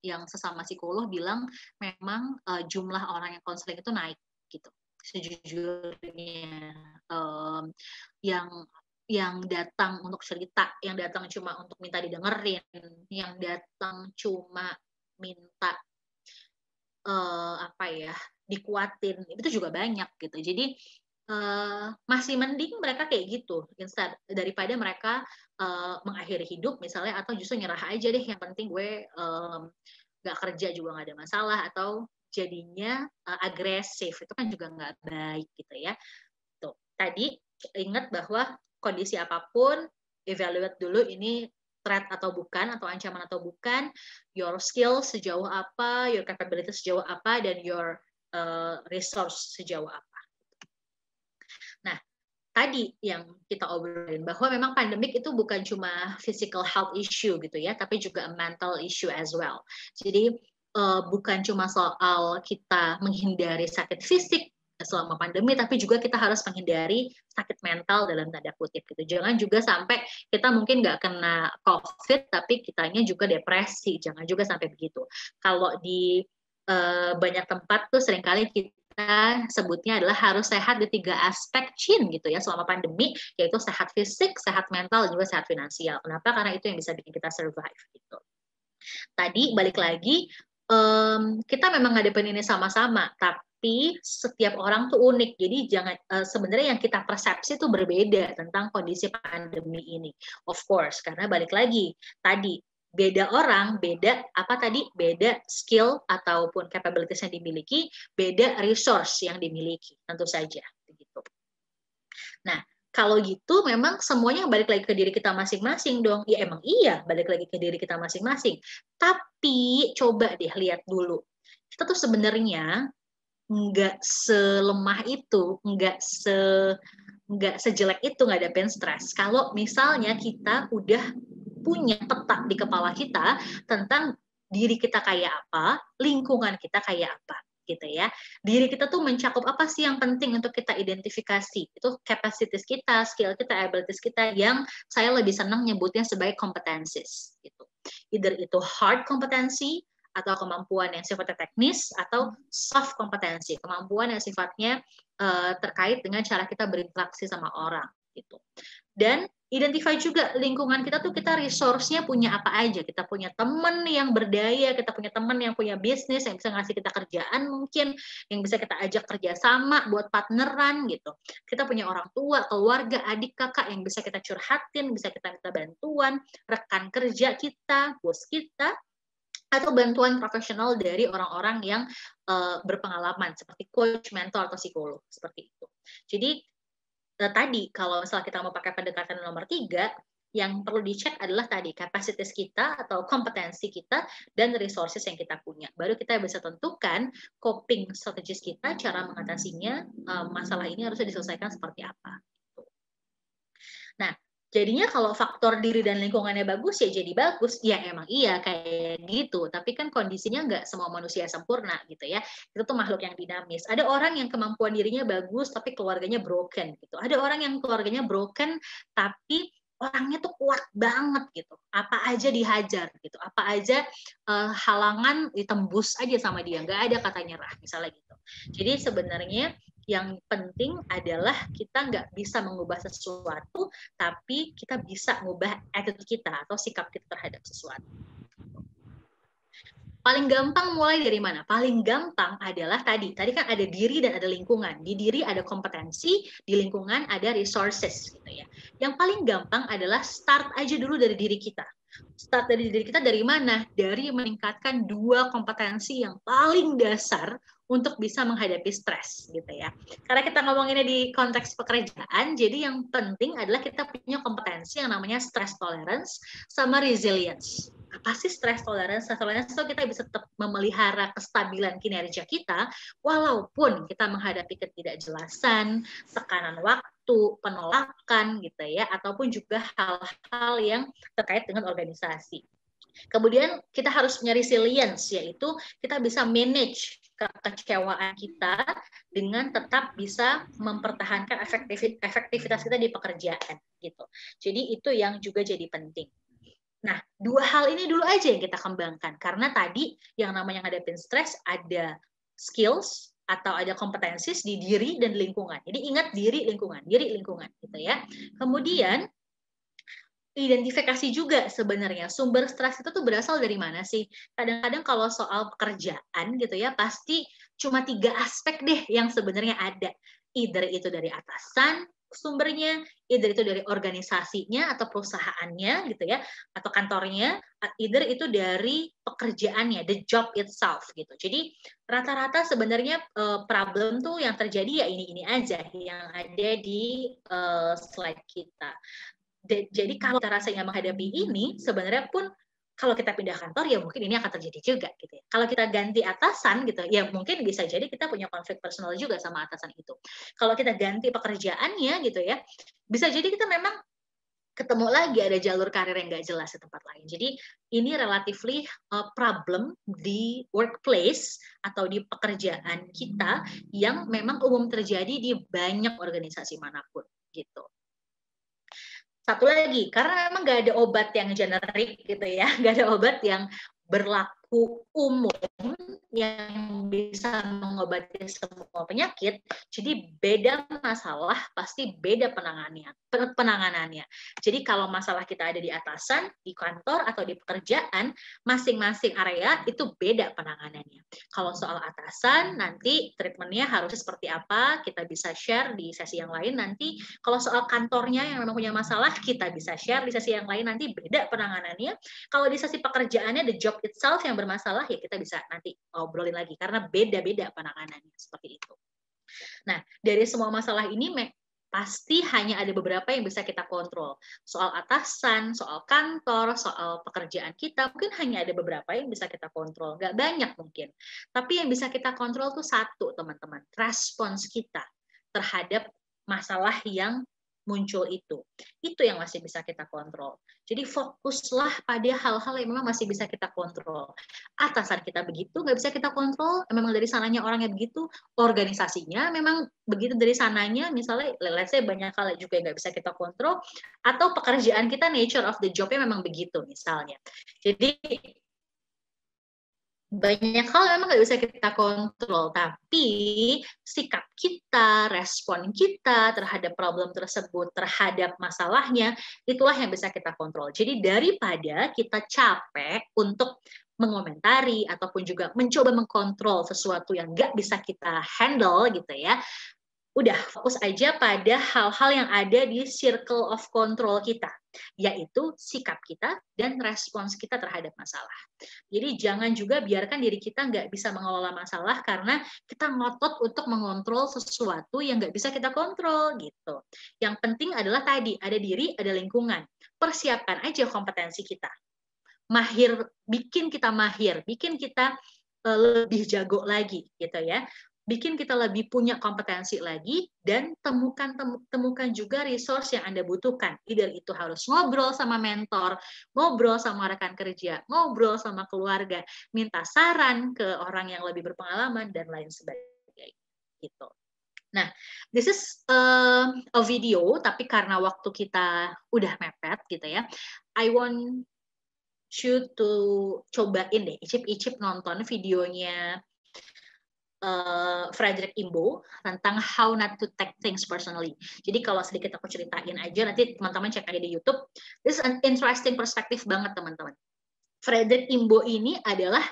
S2: yang sesama psikolog bilang memang jumlah orang yang konseling itu naik gitu. Sejujurnya yang datang untuk cerita, yang datang cuma untuk minta didengerin, yang datang cuma minta dikuatin, itu juga banyak gitu. Jadi masih mending mereka kayak gitu instead daripada mereka mengakhiri hidup misalnya, atau justru nyerah aja deh, yang penting gue nggak kerja juga nggak ada masalah, atau jadinya agresif, itu kan juga nggak baik gitu ya. Tuh tadi ingat bahwa kondisi apapun evaluate dulu ini threat atau bukan, atau ancaman atau bukan, your skills sejauh apa, your capabilities sejauh apa, dan your resource sejauh apa. Nah, tadi yang kita obrolin bahwa memang pandemik itu bukan cuma physical health issue gitu ya, tapi juga a mental issue as well. Jadi bukan cuma soal kita menghindari sakit fisik selama pandemi, tapi juga kita harus menghindari sakit mental dalam tanda kutip gitu. Jangan juga sampai kita mungkin nggak kena COVID, tapi kitanya juga depresi. Jangan juga sampai begitu. Kalau di banyak tempat tuh seringkali kita kita sebutnya adalah harus sehat di 3 aspek Chin gitu ya selama pandemi, yaitu sehat fisik, sehat mental, juga sehat finansial. Kenapa? Karena itu yang bisa bikin kita survive gitu. Tadi balik lagi, kita memang ngadepin ini sama-sama, tapi setiap orang tuh unik. Jadi jangan sebenarnya yang kita persepsi tuh berbeda tentang kondisi pandemi ini. Of course, karena balik lagi tadi beda orang, beda apa tadi? Beda skill ataupun capabilities yang dimiliki, beda resource yang dimiliki, tentu saja begitu. Nah, kalau gitu memang semuanya balik lagi ke diri kita masing-masing dong. Ya emang iya, balik lagi ke diri kita masing-masing. Tapi coba deh lihat dulu. Kita tuh sebenarnya nggak selemah itu, nggak sejelek itu ngadepin stres. Kalau misalnya kita udah punya peta di kepala kita tentang diri kita kayak apa, lingkungan kita kayak apa, gitu ya. Diri kita tuh mencakup apa sih yang penting untuk kita identifikasi? Itu capacities kita, skill kita, abilities kita yang saya lebih senang nyebutnya sebagai competencies, gitu. Either itu hard kompetensi atau kemampuan yang sifatnya teknis atau soft kompetensi, kemampuan yang sifatnya terkait dengan cara kita berinteraksi sama orang, gitu. Dan identify juga lingkungan kita tuh kita resource-nya punya apa aja. Kita punya teman yang berdaya, kita punya teman yang punya bisnis, yang bisa ngasih kita kerjaan mungkin, yang bisa kita ajak kerjasama buat partneran gitu. Kita punya orang tua, keluarga, adik, kakak yang bisa kita curhatin, bisa kita minta bantuan, rekan kerja kita, bos kita, atau bantuan profesional dari orang-orang yang berpengalaman seperti coach, mentor, atau psikolog, seperti itu. Jadi tadi kalau misalnya kita mau pakai pendekatan nomor 3, yang perlu dicek adalah tadi kapasitas kita atau kompetensi kita dan resources yang kita punya. Baru kita bisa tentukan coping strategis kita, cara mengatasinya, masalah ini harusnya diselesaikan seperti apa. Nah, jadinya kalau faktor diri dan lingkungannya bagus ya jadi bagus. Ya emang iya kayak gitu. Tapi kan kondisinya nggak semua manusia sempurna gitu ya. Itu tuh makhluk yang dinamis. Ada orang yang kemampuan dirinya bagus tapi keluarganya broken gitu. Ada orang yang keluarganya broken tapi orangnya tuh kuat banget gitu. Apa aja dihajar gitu. Apa aja halangan ditembus aja sama dia. Nggak ada kata nyerah misalnya gitu. Jadi sebenarnya yang penting adalah kita nggak bisa mengubah sesuatu, tapi kita bisa mengubah attitude kita atau sikap kita terhadap sesuatu. Paling gampang mulai dari mana? Paling gampang adalah tadi kan ada diri dan ada lingkungan. Di diri ada kompetensi, di lingkungan ada resources gitu ya. Yang paling gampang adalah start aja dulu dari diri kita. Start dari diri kita dari mana? Dari meningkatkan 2 kompetensi yang paling dasar untuk bisa menghadapi stres gitu ya. Karena kita ngomonginnya di konteks pekerjaan, jadi yang penting adalah kita punya kompetensi yang namanya stress tolerance sama resilience. Apa sih stress tolerance? Stress tolerance itu kita bisa tetap memelihara kestabilan kinerja kita walaupun kita menghadapi ketidakjelasan, tekanan waktu, penolakan gitu ya, ataupun juga hal-hal yang terkait dengan organisasi. Kemudian kita harus punya resilience, yaitu kita bisa manage kekecewaan kita dengan tetap bisa mempertahankan efektivitas kita di pekerjaan gitu. Jadi itu yang juga jadi penting. Nah, 2 hal ini dulu aja yang kita kembangkan karena tadi yang namanya ngadepin stres ada skills atau ada kompetensi di diri dan lingkungan. Jadi ingat diri lingkungan gitu ya. Kemudian identifikasi juga sebenarnya sumber stres itu tuh berasal dari mana sih? Kadang-kadang kalau soal pekerjaan gitu ya, pasti cuma 3 aspek deh yang sebenarnya ada. Either itu dari atasan sumbernya, either itu dari organisasinya atau perusahaannya gitu ya, atau kantornya, either itu dari pekerjaannya, the job itself gitu. Jadi rata-rata sebenarnya problem tuh yang terjadi ya ini aja yang ada di slide kita. Jadi kalau kita rasanya menghadapi ini, sebenarnya pun kalau kita pindah kantor ya mungkin ini akan terjadi juga gitu ya. Kalau kita ganti atasan gitu ya mungkin bisa jadi kita punya konflik personal juga sama atasan itu. Kalau kita ganti pekerjaannya gitu ya, bisa jadi kita memang ketemu lagi ada jalur karir yang nggak jelas di tempat lain. Jadi ini relatively problem di workplace atau di pekerjaan kita yang memang umum terjadi di banyak organisasi manapun gitu. Satu lagi, karena memang nggak ada obat yang generik gitu ya, nggak ada obat yang berlaku umum yang bisa mengobati semua penyakit, jadi beda masalah pasti beda penanganannya. Jadi kalau masalah kita ada di atasan, di kantor, atau di pekerjaan, masing-masing area itu beda penanganannya. Kalau soal atasan, nanti treatmentnya harusnya seperti apa, kita bisa share di sesi yang lain nanti. Kalau soal kantornya yang memang punya masalah, kita bisa share di sesi yang lain nanti, beda penanganannya. Kalau di sesi pekerjaannya, the job itself yang bermasalah, ya kita bisa nanti obrolin lagi, karena beda-beda penanganannya, seperti itu. Nah, dari semua masalah ini pasti hanya ada beberapa yang bisa kita kontrol. Soal atasan, soal kantor, soal pekerjaan kita, mungkin hanya ada beberapa yang bisa kita kontrol. Nggak banyak mungkin. Tapi yang bisa kita kontrol tuh satu, teman-teman. Respons kita terhadap masalah yang muncul itu. Itu yang masih bisa kita kontrol. Jadi fokuslah pada hal-hal yang memang masih bisa kita kontrol. Atasan kita begitu, nggak bisa kita kontrol, memang dari sananya orangnya begitu, organisasinya memang begitu dari sananya, misalnya let's say banyak hal juga yang nggak bisa kita kontrol, atau pekerjaan kita, nature of the job-nya memang begitu misalnya. Jadi banyak hal memang nggak bisa kita kontrol, tapi sikap kita, respon kita terhadap problem tersebut, terhadap masalahnya, itulah yang bisa kita kontrol. Jadi daripada kita capek untuk mengomentari ataupun juga mencoba mengkontrol sesuatu yang nggak bisa kita handle gitu ya, udah fokus aja pada hal-hal yang ada di circle of control kita, yaitu sikap kita dan respons kita terhadap masalah. Jadi jangan juga biarkan diri kita nggak bisa mengelola masalah karena kita ngotot untuk mengontrol sesuatu yang nggak bisa kita kontrol gitu. Yang penting adalah tadi, ada diri, ada lingkungan. Persiapkan aja kompetensi kita. Mahir, bikin kita mahir, bikin kita lebih jago lagi gitu ya. Bikin kita lebih punya kompetensi lagi, dan temukan juga resource yang Anda butuhkan. Either itu harus ngobrol sama mentor, ngobrol sama rekan kerja, ngobrol sama keluarga, minta saran ke orang yang lebih berpengalaman, dan lain sebagainya. Gitu. Nah, this is a video, tapi karena waktu kita udah mepet gitu ya, I want you to cobain deh, icip-icip nonton videonya Frederick Imbo tentang how not to take things personally. Jadi kalau sedikit aku ceritain aja, nanti teman-teman cek aja di YouTube. This is an interesting perspective banget teman-teman. Frederick Imbo ini adalah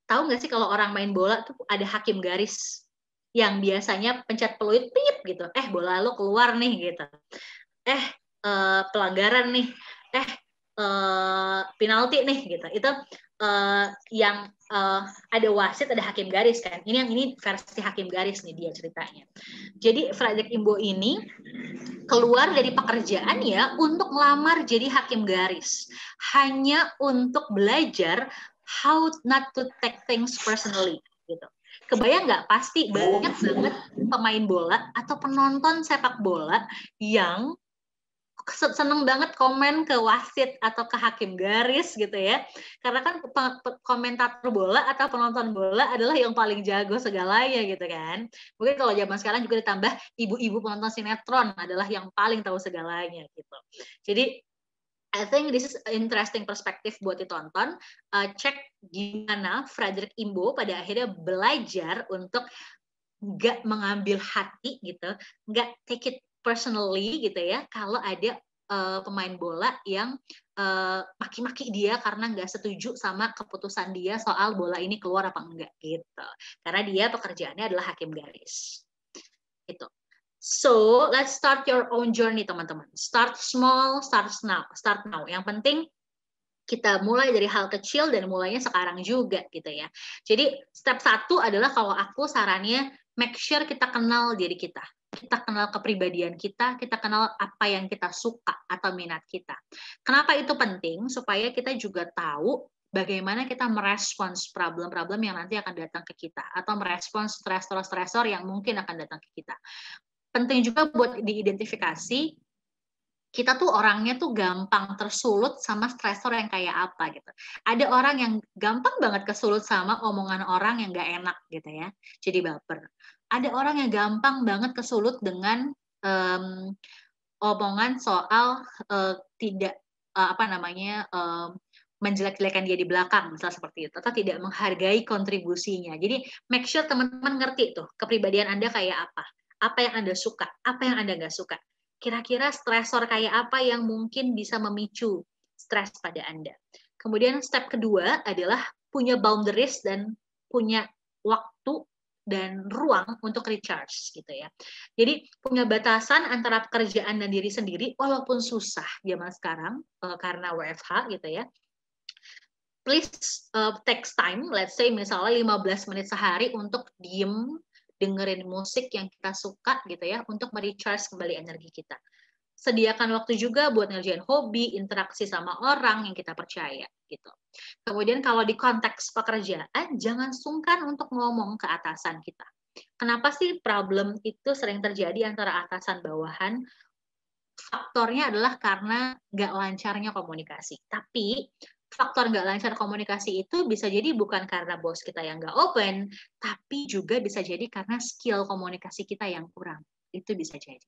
S2: tahu nggak sih kalau orang main bola tuh ada hakim garis yang biasanya pencet peluit pip gitu. Bola lo keluar nih gitu. Pelanggaran nih. Penalti nih gitu. Itu yang ada wasit, ada hakim garis kan. Ini versi hakim garis nih dia ceritanya. Jadi Frederick Imbo ini keluar dari pekerjaannya untuk melamar jadi hakim garis, hanya untuk belajar how not to take things personally gitu. Kebayang nggak? Pasti banyak banget pemain bola atau penonton sepak bola yang seneng banget komen ke wasit atau ke hakim garis gitu ya, karena kan komentator bola atau penonton bola adalah yang paling jago segalanya gitu kan. Mungkin kalau zaman sekarang juga ditambah ibu-ibu penonton sinetron adalah yang paling tahu segalanya gitu. Jadi I think this is interesting perspektif buat ditonton. Cek gimana Frederick Imbo pada akhirnya belajar untuk nggak mengambil hati gitu, nggak take it personally gitu ya, kalau ada pemain bola yang maki-maki dia karena nggak setuju sama keputusan dia soal bola ini keluar apa enggak gitu. Karena dia pekerjaannya adalah hakim garis. Gitu. So, let's start your own journey teman-teman. Start small, start now. Yang penting kita mulai dari hal kecil dan mulainya sekarang juga gitu ya. Jadi step 1 adalah kalau aku sarannya make sure kita kenal diri kita. Kita kenal kepribadian kita kenal apa yang kita suka atau minat kita. Kenapa itu penting? Supaya kita juga tahu bagaimana kita merespons problem-problem yang nanti akan datang ke kita atau merespons stresor-stresor yang mungkin akan datang ke kita. Penting juga buat diidentifikasi kita tuh orangnya tuh gampang tersulut sama stresor yang kayak apa gitu. Ada orang yang gampang banget kesulut sama omongan orang yang gak enak gitu ya, jadi baper. Ada orang yang gampang banget kesulut dengan omongan soal tidak menjelek-jelekan dia di belakang, misalnya seperti itu, atau tidak menghargai kontribusinya. Jadi make sure teman-teman ngerti tuh kepribadian Anda kayak apa yang Anda suka, apa yang Anda nggak suka. Kira-kira stresor kayak apa yang mungkin bisa memicu stres pada Anda. Kemudian step kedua adalah punya boundaries dan punya waktu dan ruang untuk recharge gitu ya. Jadi punya batasan antara pekerjaan dan diri sendiri walaupun susah zaman sekarang karena WFH gitu ya. Please take time, let's say misalnya 15 menit sehari untuk diem, dengerin musik yang kita suka gitu ya, untuk merecharge kembali energi kita. Sediakan waktu juga buat ngerjain hobi, interaksi sama orang yang kita percaya gitu. Kemudian kalau di konteks pekerjaan, jangan sungkan untuk ngomong ke atasan kita. Kenapa sih problem itu sering terjadi antara atasan bawahan? Faktornya adalah karena nggak lancarnya komunikasi. Tapi faktor nggak lancar komunikasi itu bisa jadi bukan karena bos kita yang nggak open, tapi juga bisa jadi karena skill komunikasi kita yang kurang. Itu bisa jadi.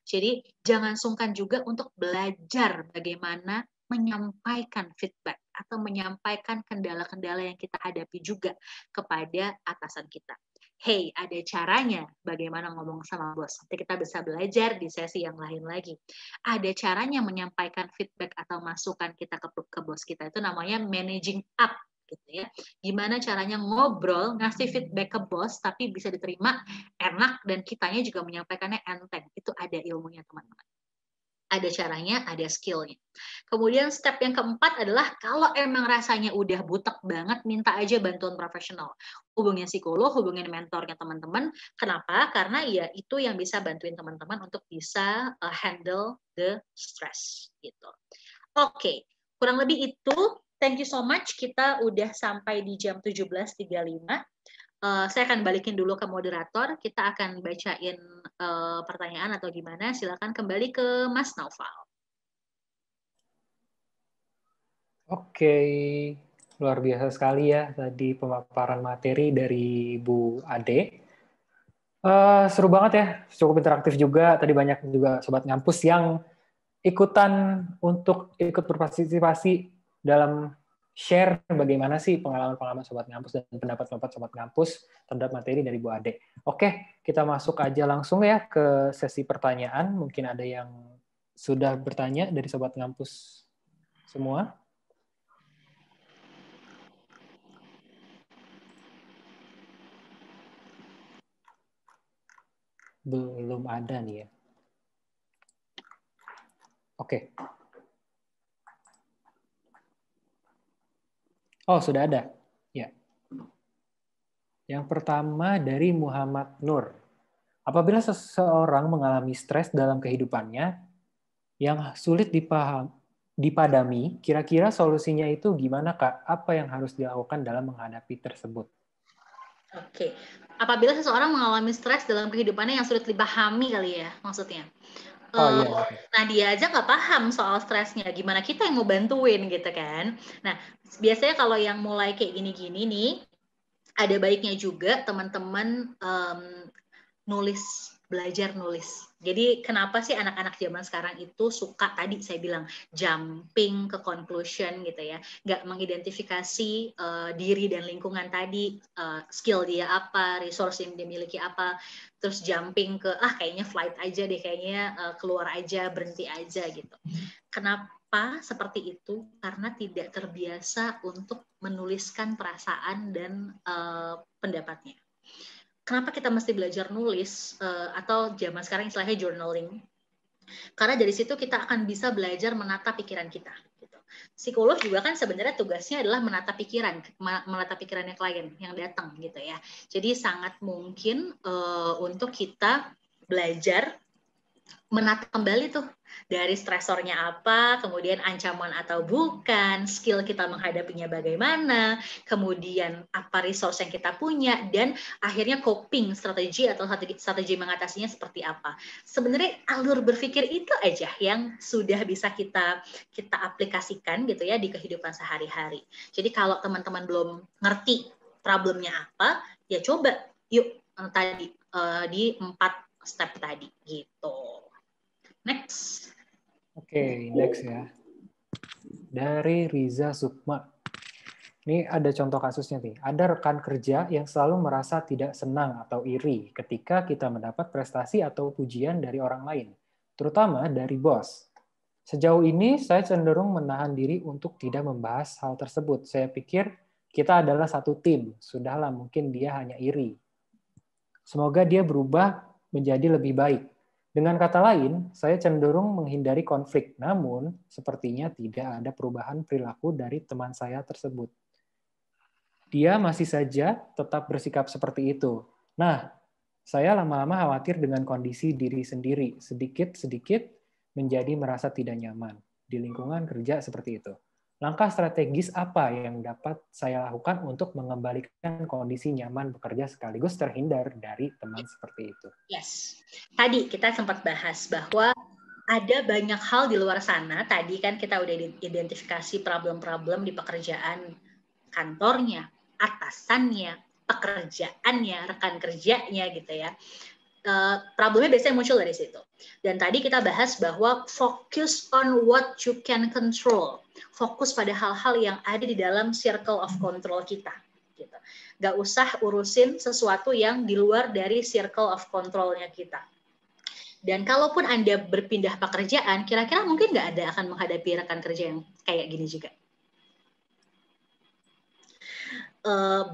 S2: Jadi jangan sungkan juga untuk belajar bagaimana menyampaikan feedback atau menyampaikan kendala-kendala yang kita hadapi juga kepada atasan kita. Hey, ada caranya bagaimana ngomong sama bos. Nanti kita bisa belajar di sesi yang lain lagi. Ada caranya menyampaikan feedback atau masukan kita ke bos kita. Itu namanya managing up gitu ya. Gimana caranya ngobrol, ngasih feedback ke bos tapi bisa diterima, enak, dan kitanya juga menyampaikannya enteng. Itu ada ilmunya teman-teman. Ada caranya, ada skillnya. Kemudian step yang keempat adalah kalau emang rasanya udah butek banget, minta aja bantuan profesional. Hubungin psikolog, hubungin mentornya teman-teman. Kenapa? Karena ya itu yang bisa bantuin teman-teman untuk bisa handle the stress gitu. Oke, kurang lebih itu. Thank you so much. Kita udah sampai di jam 17.35. Saya akan balikin dulu ke moderator. Kita akan bacain pertanyaan atau gimana. Silakan kembali ke Mas Naufal.
S1: Oke, luar biasa sekali ya tadi pemaparan materi dari Bu Ade. Seru banget ya, cukup interaktif juga. Tadi banyak juga sobat ngampus yang ikutan untuk ikut berpartisipasi dalam share bagaimana sih pengalaman-pengalaman sobat ngampus dan pendapat-pendapat sobat ngampus terhadap materi dari Bu Ade. Oke, kita masuk aja langsung ya ke sesi pertanyaan. Mungkin ada yang sudah bertanya dari sobat ngampus semua. Belum ada nih ya. Oke. Oh, sudah ada. Ya. Yang pertama dari Muhammad Nur. Apabila seseorang mengalami stres dalam kehidupannya yang sulit dipadami, kira-kira solusinya itu gimana, Kak? Apa yang harus dilakukan dalam menghadapi tersebut?
S2: Oke. Apabila seseorang mengalami stres dalam kehidupannya yang sulit dipahami kali ya, maksudnya.
S1: Oh iya.
S2: Nah dia aja nggak paham soal stresnya, gimana kita yang mau bantuin gitu kan. Nah biasanya kalau yang mulai kayak gini-gini nih, ada baiknya juga teman-teman belajar nulis. Jadi kenapa sih anak-anak zaman sekarang itu suka tadi saya bilang jumping ke conclusion gitu ya, nggak mengidentifikasi diri dan lingkungan tadi, skill dia apa, resource yang dia miliki apa, terus jumping ke kayaknya flight aja deh, kayaknya keluar aja, berhenti aja gitu. Kenapa seperti itu? Karena tidak terbiasa untuk menuliskan perasaan dan pendapatnya. Kenapa kita mesti belajar nulis atau zaman sekarang istilahnya journaling? Karena dari situ kita akan bisa belajar menata pikiran kita. Gitu. Psikolog juga kan sebenarnya tugasnya adalah menata pikirannya klien yang datang gitu ya. Jadi sangat mungkin untuk kita belajar menata kembali tuh dari stresornya apa, kemudian ancaman atau bukan, skill kita menghadapinya bagaimana, kemudian apa resource yang kita punya, dan akhirnya coping strategi atau strategi mengatasinya seperti apa. Sebenarnya alur berpikir itu aja yang sudah bisa kita aplikasikan gitu ya di kehidupan sehari-hari. Jadi kalau teman-teman belum ngerti problemnya apa, ya coba yuk tadi di 4 step tadi gitu. Next.
S1: Oke, next ya. dari Riza Sukma. Ini ada contoh kasusnya nih. Ada rekan kerja yang selalu merasa tidak senang atau iri ketika kita mendapat prestasi atau pujian dari orang lain, terutama dari bos. Sejauh ini saya cenderung menahan diri untuk tidak membahas hal tersebut. Saya pikir kita adalah satu tim. Sudahlah, mungkin dia hanya iri. Semoga dia berubah menjadi lebih baik. Dengan kata lain, saya cenderung menghindari konflik. Namun, sepertinya tidak ada perubahan perilaku dari teman saya tersebut. Dia masih saja tetap bersikap seperti itu. Nah, saya lama-lama khawatir dengan kondisi diri sendiri. Sedikit-sedikit menjadi merasa tidak nyaman di lingkungan kerja seperti itu. Langkah strategis apa yang dapat saya lakukan untuk mengembalikan kondisi nyaman bekerja sekaligus terhindar dari teman seperti itu?
S2: Yes. Tadi kita sempat bahas bahwa ada banyak hal di luar sana. Tadi kan kita udah identifikasi problem-problem di pekerjaan kantornya, atasannya, pekerjaannya, rekan kerjanya gitu ya. Problemnya biasanya muncul dari situ. Dan tadi kita bahas bahwa focus on what you can control. Fokus pada hal-hal yang ada di dalam circle of control kita. Gitu. Gak usah urusin sesuatu yang di luar dari circle of control-nya kita. Dan kalaupun Anda berpindah pekerjaan, kira-kira mungkin nggak Anda akan menghadapi rekan kerja yang kayak gini juga?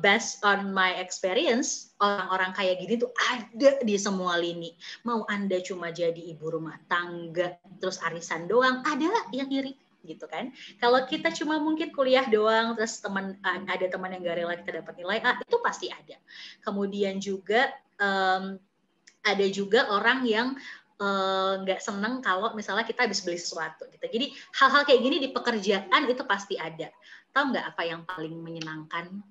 S2: Based on my experience, orang-orang kayak gini tuh ada di semua lini. Mau Anda cuma jadi ibu rumah tangga, terus arisan doang, ada yang iri gitu kan. Kalau kita cuma mungkin kuliah doang, terus ada teman yang gak rela kita dapat nilai A, itu pasti ada. Kemudian juga ada juga orang yang nggak seneng kalau misalnya kita habis beli sesuatu gitu. Jadi hal-hal kayak gini di pekerjaan itu pasti ada. Tahu nggak apa yang paling menyenangkan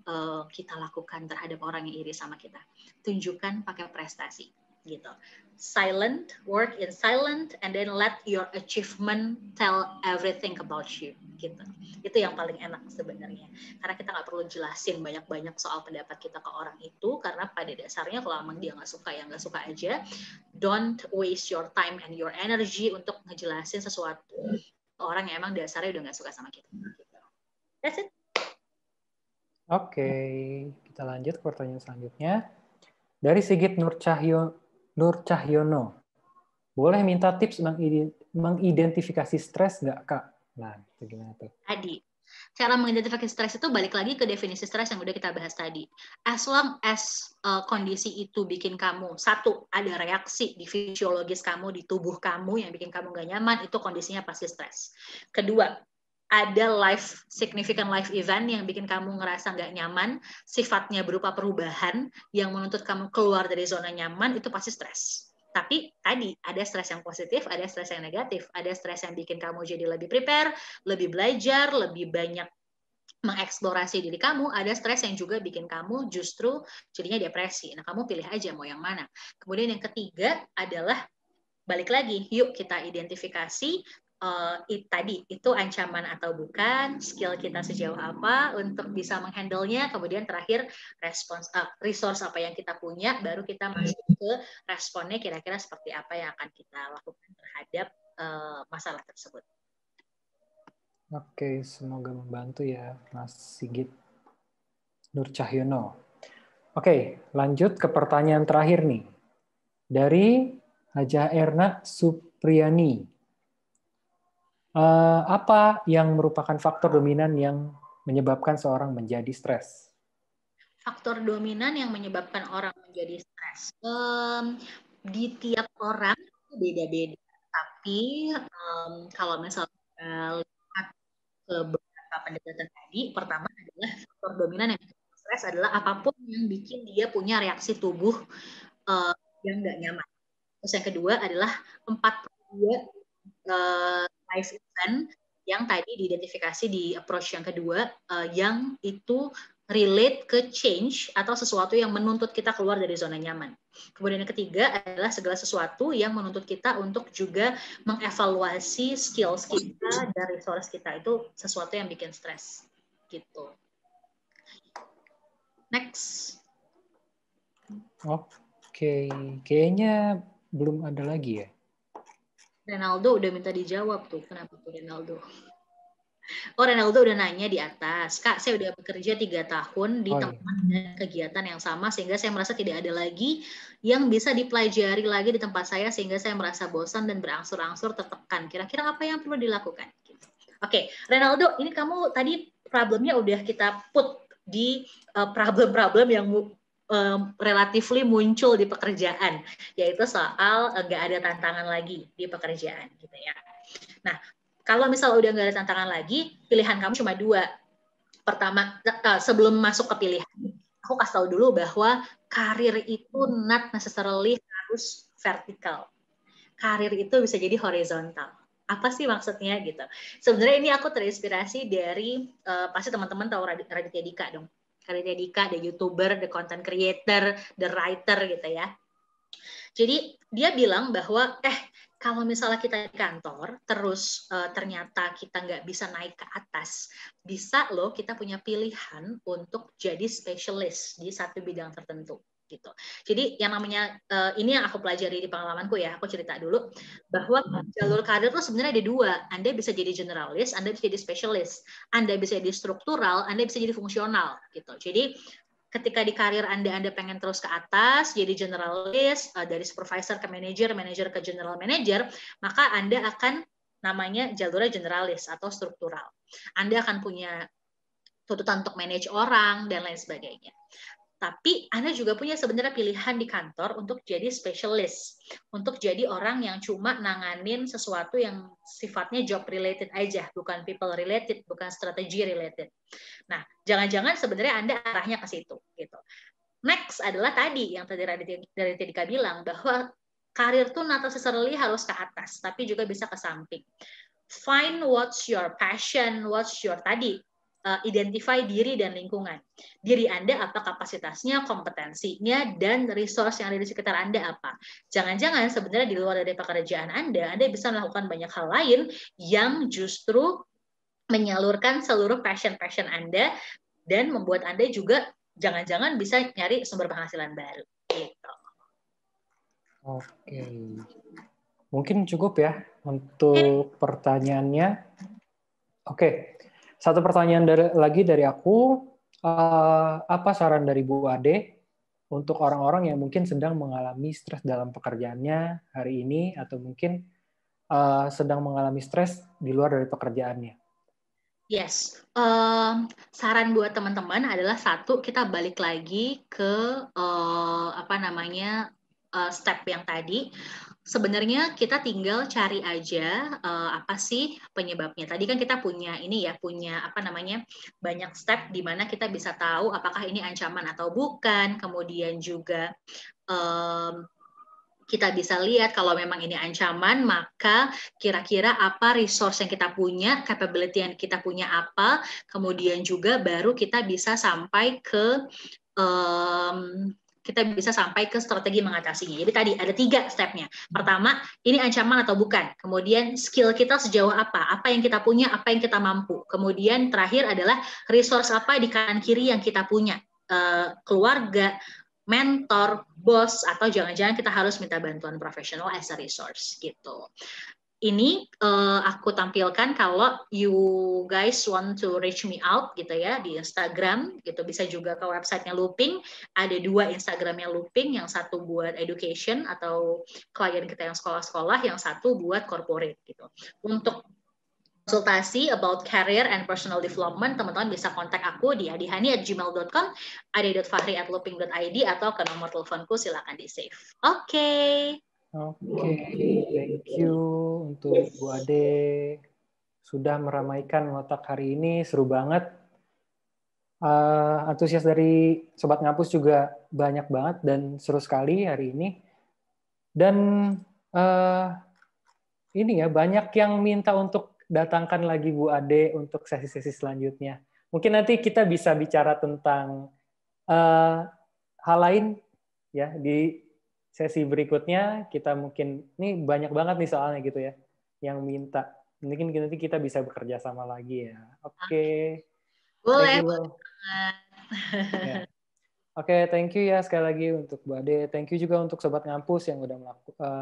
S2: kita lakukan terhadap orang yang iri sama kita? Tunjukkan pakai prestasi gitu. Silent, work in silent, and then let your achievement tell everything about you gitu. Itu yang paling enak sebenarnya. Karena kita nggak perlu jelasin banyak-banyak soal pendapat kita ke orang itu, karena pada dasarnya kalau emang dia nggak suka ya nggak suka aja. Don't waste your time and your energy untuk ngejelasin sesuatu ke orang yang emang dasarnya udah nggak suka sama kita. That's it.
S1: Oke, kita lanjut ke pertanyaan selanjutnya. Dari Sigit Nur Cahyono. Boleh minta tips mengidentifikasi stres nggak, Kak? Nah, itu gimana tuh?
S2: Tadi, cara mengidentifikasi stres itu balik lagi ke definisi stres yang udah kita bahas tadi. As long as kondisi itu bikin kamu, satu, ada reaksi di fisiologis kamu, di tubuh kamu yang bikin kamu nggak nyaman, itu kondisinya pasti stres. Kedua, ada significant life event yang bikin kamu ngerasa nggak nyaman, sifatnya berupa perubahan yang menuntut kamu keluar dari zona nyaman, itu pasti stres. Tapi tadi ada stres yang positif, ada stres yang negatif, ada stres yang bikin kamu jadi lebih prepare, lebih belajar, lebih banyak mengeksplorasi diri kamu, ada stres yang juga bikin kamu justru jadinya depresi. Nah, kamu pilih aja mau yang mana. Kemudian yang ketiga adalah balik lagi, yuk kita identifikasi tadi itu ancaman atau bukan, skill kita sejauh apa untuk bisa menghandle-nya, kemudian terakhir resource apa yang kita punya, baru kita masuk ke responnya kira-kira seperti apa yang akan kita lakukan terhadap masalah tersebut.
S1: Oke, semoga membantu ya, Mas Sigit Nur Cahyono. Oke, lanjut ke pertanyaan terakhir nih. Dari Hajah Erna Supriyani. Apa yang merupakan faktor dominan yang menyebabkan seorang menjadi stres?
S2: Faktor dominan yang menyebabkan orang menjadi stres. Di tiap orang beda-beda. Tapi kalau misalnya lihat ke beberapa pendekatan tadi, pertama adalah faktor dominan yang bikin stres adalah apapun yang bikin dia punya reaksi tubuh yang nggak nyaman. Terus yang kedua adalah 42 life event yang tadi diidentifikasi di approach yang kedua, yang itu relate ke change atau sesuatu yang menuntut kita keluar dari zona nyaman. Kemudian yang ketiga adalah segala sesuatu yang menuntut kita untuk juga mengevaluasi skills kita dan resource kita, itu sesuatu yang bikin stres gitu. Next.
S1: Oke, kayaknya belum ada lagi ya.
S2: Ronaldo udah minta dijawab tuh, kenapa tuh Ronaldo? Oh, Renaldo udah nanya di atas. Kak, saya udah bekerja 3 tahun di
S1: Oh iya.
S2: tempat dan kegiatan yang sama, sehingga saya merasa tidak ada lagi yang bisa dipelajari lagi di tempat saya, sehingga saya merasa bosan dan berangsur-angsur tertekan. Kira-kira apa yang perlu dilakukan? Oke, Renaldo, ini kamu tadi problemnya udah kita put di problem-problem yang relatively muncul di pekerjaan, yaitu soal nggak ada tantangan lagi di pekerjaan, gitu ya. Nah, kalau misal udah nggak ada tantangan lagi, pilihan kamu cuma 2. Pertama, sebelum masuk ke pilihan, aku kasih tahu dulu bahwa karir itu not necessarily harus vertikal. Karir itu bisa jadi horizontal. Apa sih maksudnya gitu? Sebenarnya ini aku terinspirasi dari pasti teman-teman tahu Raditya Dika dong. Raditya Dika, the YouTuber, the content creator, the writer gitu ya. Jadi dia bilang bahwa kalau misalnya kita di kantor terus ternyata kita nggak bisa naik ke atas, bisa loh kita punya pilihan untuk jadi spesialis di satu bidang tertentu gitu. Jadi yang namanya ini yang aku pelajari di pengalamanku ya, aku cerita dulu bahwa jalur karir itu sebenarnya ada 2. Anda bisa jadi generalis, Anda bisa jadi spesialis. Anda bisa jadi struktural, Anda bisa jadi fungsional gitu. Jadi ketika di karir Anda pengen terus ke atas, jadi generalis, dari supervisor ke manager, manager ke general manager, maka Anda akan namanya jalurnya generalis atau struktural. Anda akan punya tuntutan untuk manage orang, dan lain sebagainya. Tapi Anda juga punya sebenarnya pilihan di kantor untuk jadi spesialis, untuk jadi orang yang cuma nanganin sesuatu yang sifatnya job related aja, bukan people related, bukan strategi related. Nah, jangan-jangan sebenarnya Anda arahnya ke situ gitu. Next adalah tadi yang tadi dari Dika bilang bahwa karir tuh not necessarily harus ke atas, tapi juga bisa ke samping. Find what's your passion, what's your tadi identify diri dan lingkungan. Diri Anda apa kapasitasnya, kompetensinya, dan resource yang ada di sekitar Anda apa. Jangan-jangan sebenarnya di luar dari pekerjaan Anda bisa melakukan banyak hal lain yang justru menyalurkan seluruh passion Anda dan membuat Anda juga jangan-jangan bisa nyari sumber penghasilan baru. Gitu.
S1: Oke. Mungkin cukup ya untuk pertanyaannya. Oke. Satu pertanyaan lagi dari aku. Apa saran dari Bu Ade untuk orang-orang yang mungkin sedang mengalami stres dalam pekerjaannya hari ini atau mungkin sedang mengalami stres di luar dari pekerjaannya?
S2: Yes, saran buat teman-teman adalah satu, kita balik lagi ke step yang tadi. Sebenarnya kita tinggal cari aja apa sih penyebabnya. Tadi kan kita punya banyak step di mana kita bisa tahu apakah ini ancaman atau bukan. Kemudian juga kita bisa lihat kalau memang ini ancaman, maka kira-kira apa resource yang kita punya, capability yang kita punya apa, kemudian juga baru kita bisa sampai ke strategi mengatasinya. Jadi tadi ada 3 stepnya. Pertama, ini ancaman atau bukan. Kemudian skill kita sejauh apa yang kita punya, apa yang kita mampu. Kemudian terakhir adalah resource apa di kanan kiri yang kita punya. Keluarga, mentor, bos, atau jangan-jangan kita harus minta bantuan profesional as a resource gitu. Ini aku tampilkan kalau you guys want to reach me out gitu ya di Instagram gitu, bisa juga ke websitenya Looping. Ada 2 Instagramnya Looping, yang satu buat education atau klien kita yang sekolah-sekolah, yang satu buat corporate gitu. Untuk konsultasi about career and personal development, teman-teman bisa kontak aku di adihani@gmail.com, ade.fahri@looping.id, atau ke nomor teleponku, silakan di save. Oke.
S1: Oke, thank you untuk Bu Ade sudah meramaikan ngotak hari ini, seru banget. Antusias dari Sobat Ngampus juga banyak banget dan seru sekali hari ini. Dan ini ya, banyak yang minta untuk datangkan lagi Bu Ade untuk sesi-sesi selanjutnya. Mungkin nanti kita bisa bicara tentang hal lain ya di sesi berikutnya. Kita mungkin ini banyak banget nih soalnya gitu ya yang minta. Mungkin nanti kita bisa bekerja sama lagi ya. Oke.
S2: Boleh.
S1: Thank you. Ya. Oke, thank you ya sekali lagi untuk Bu Ade. Thank you juga untuk Sobat Ngampus yang udah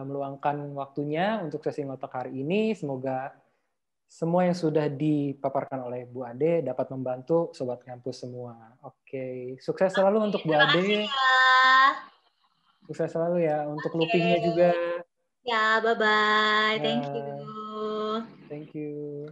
S1: meluangkan waktunya untuk sesi ngotak hari ini. Semoga semua yang sudah dipaparkan oleh Bu Ade dapat membantu Sobat Kampus semua. Oke, sukses selalu untuk Bu
S2: Terima kasih
S1: Ade.
S2: ya.
S1: Sukses selalu ya untuk loopingnya
S2: Oke.
S1: juga.
S2: Ya, bye-bye. Thank
S1: Ya,
S2: you.
S1: thank you.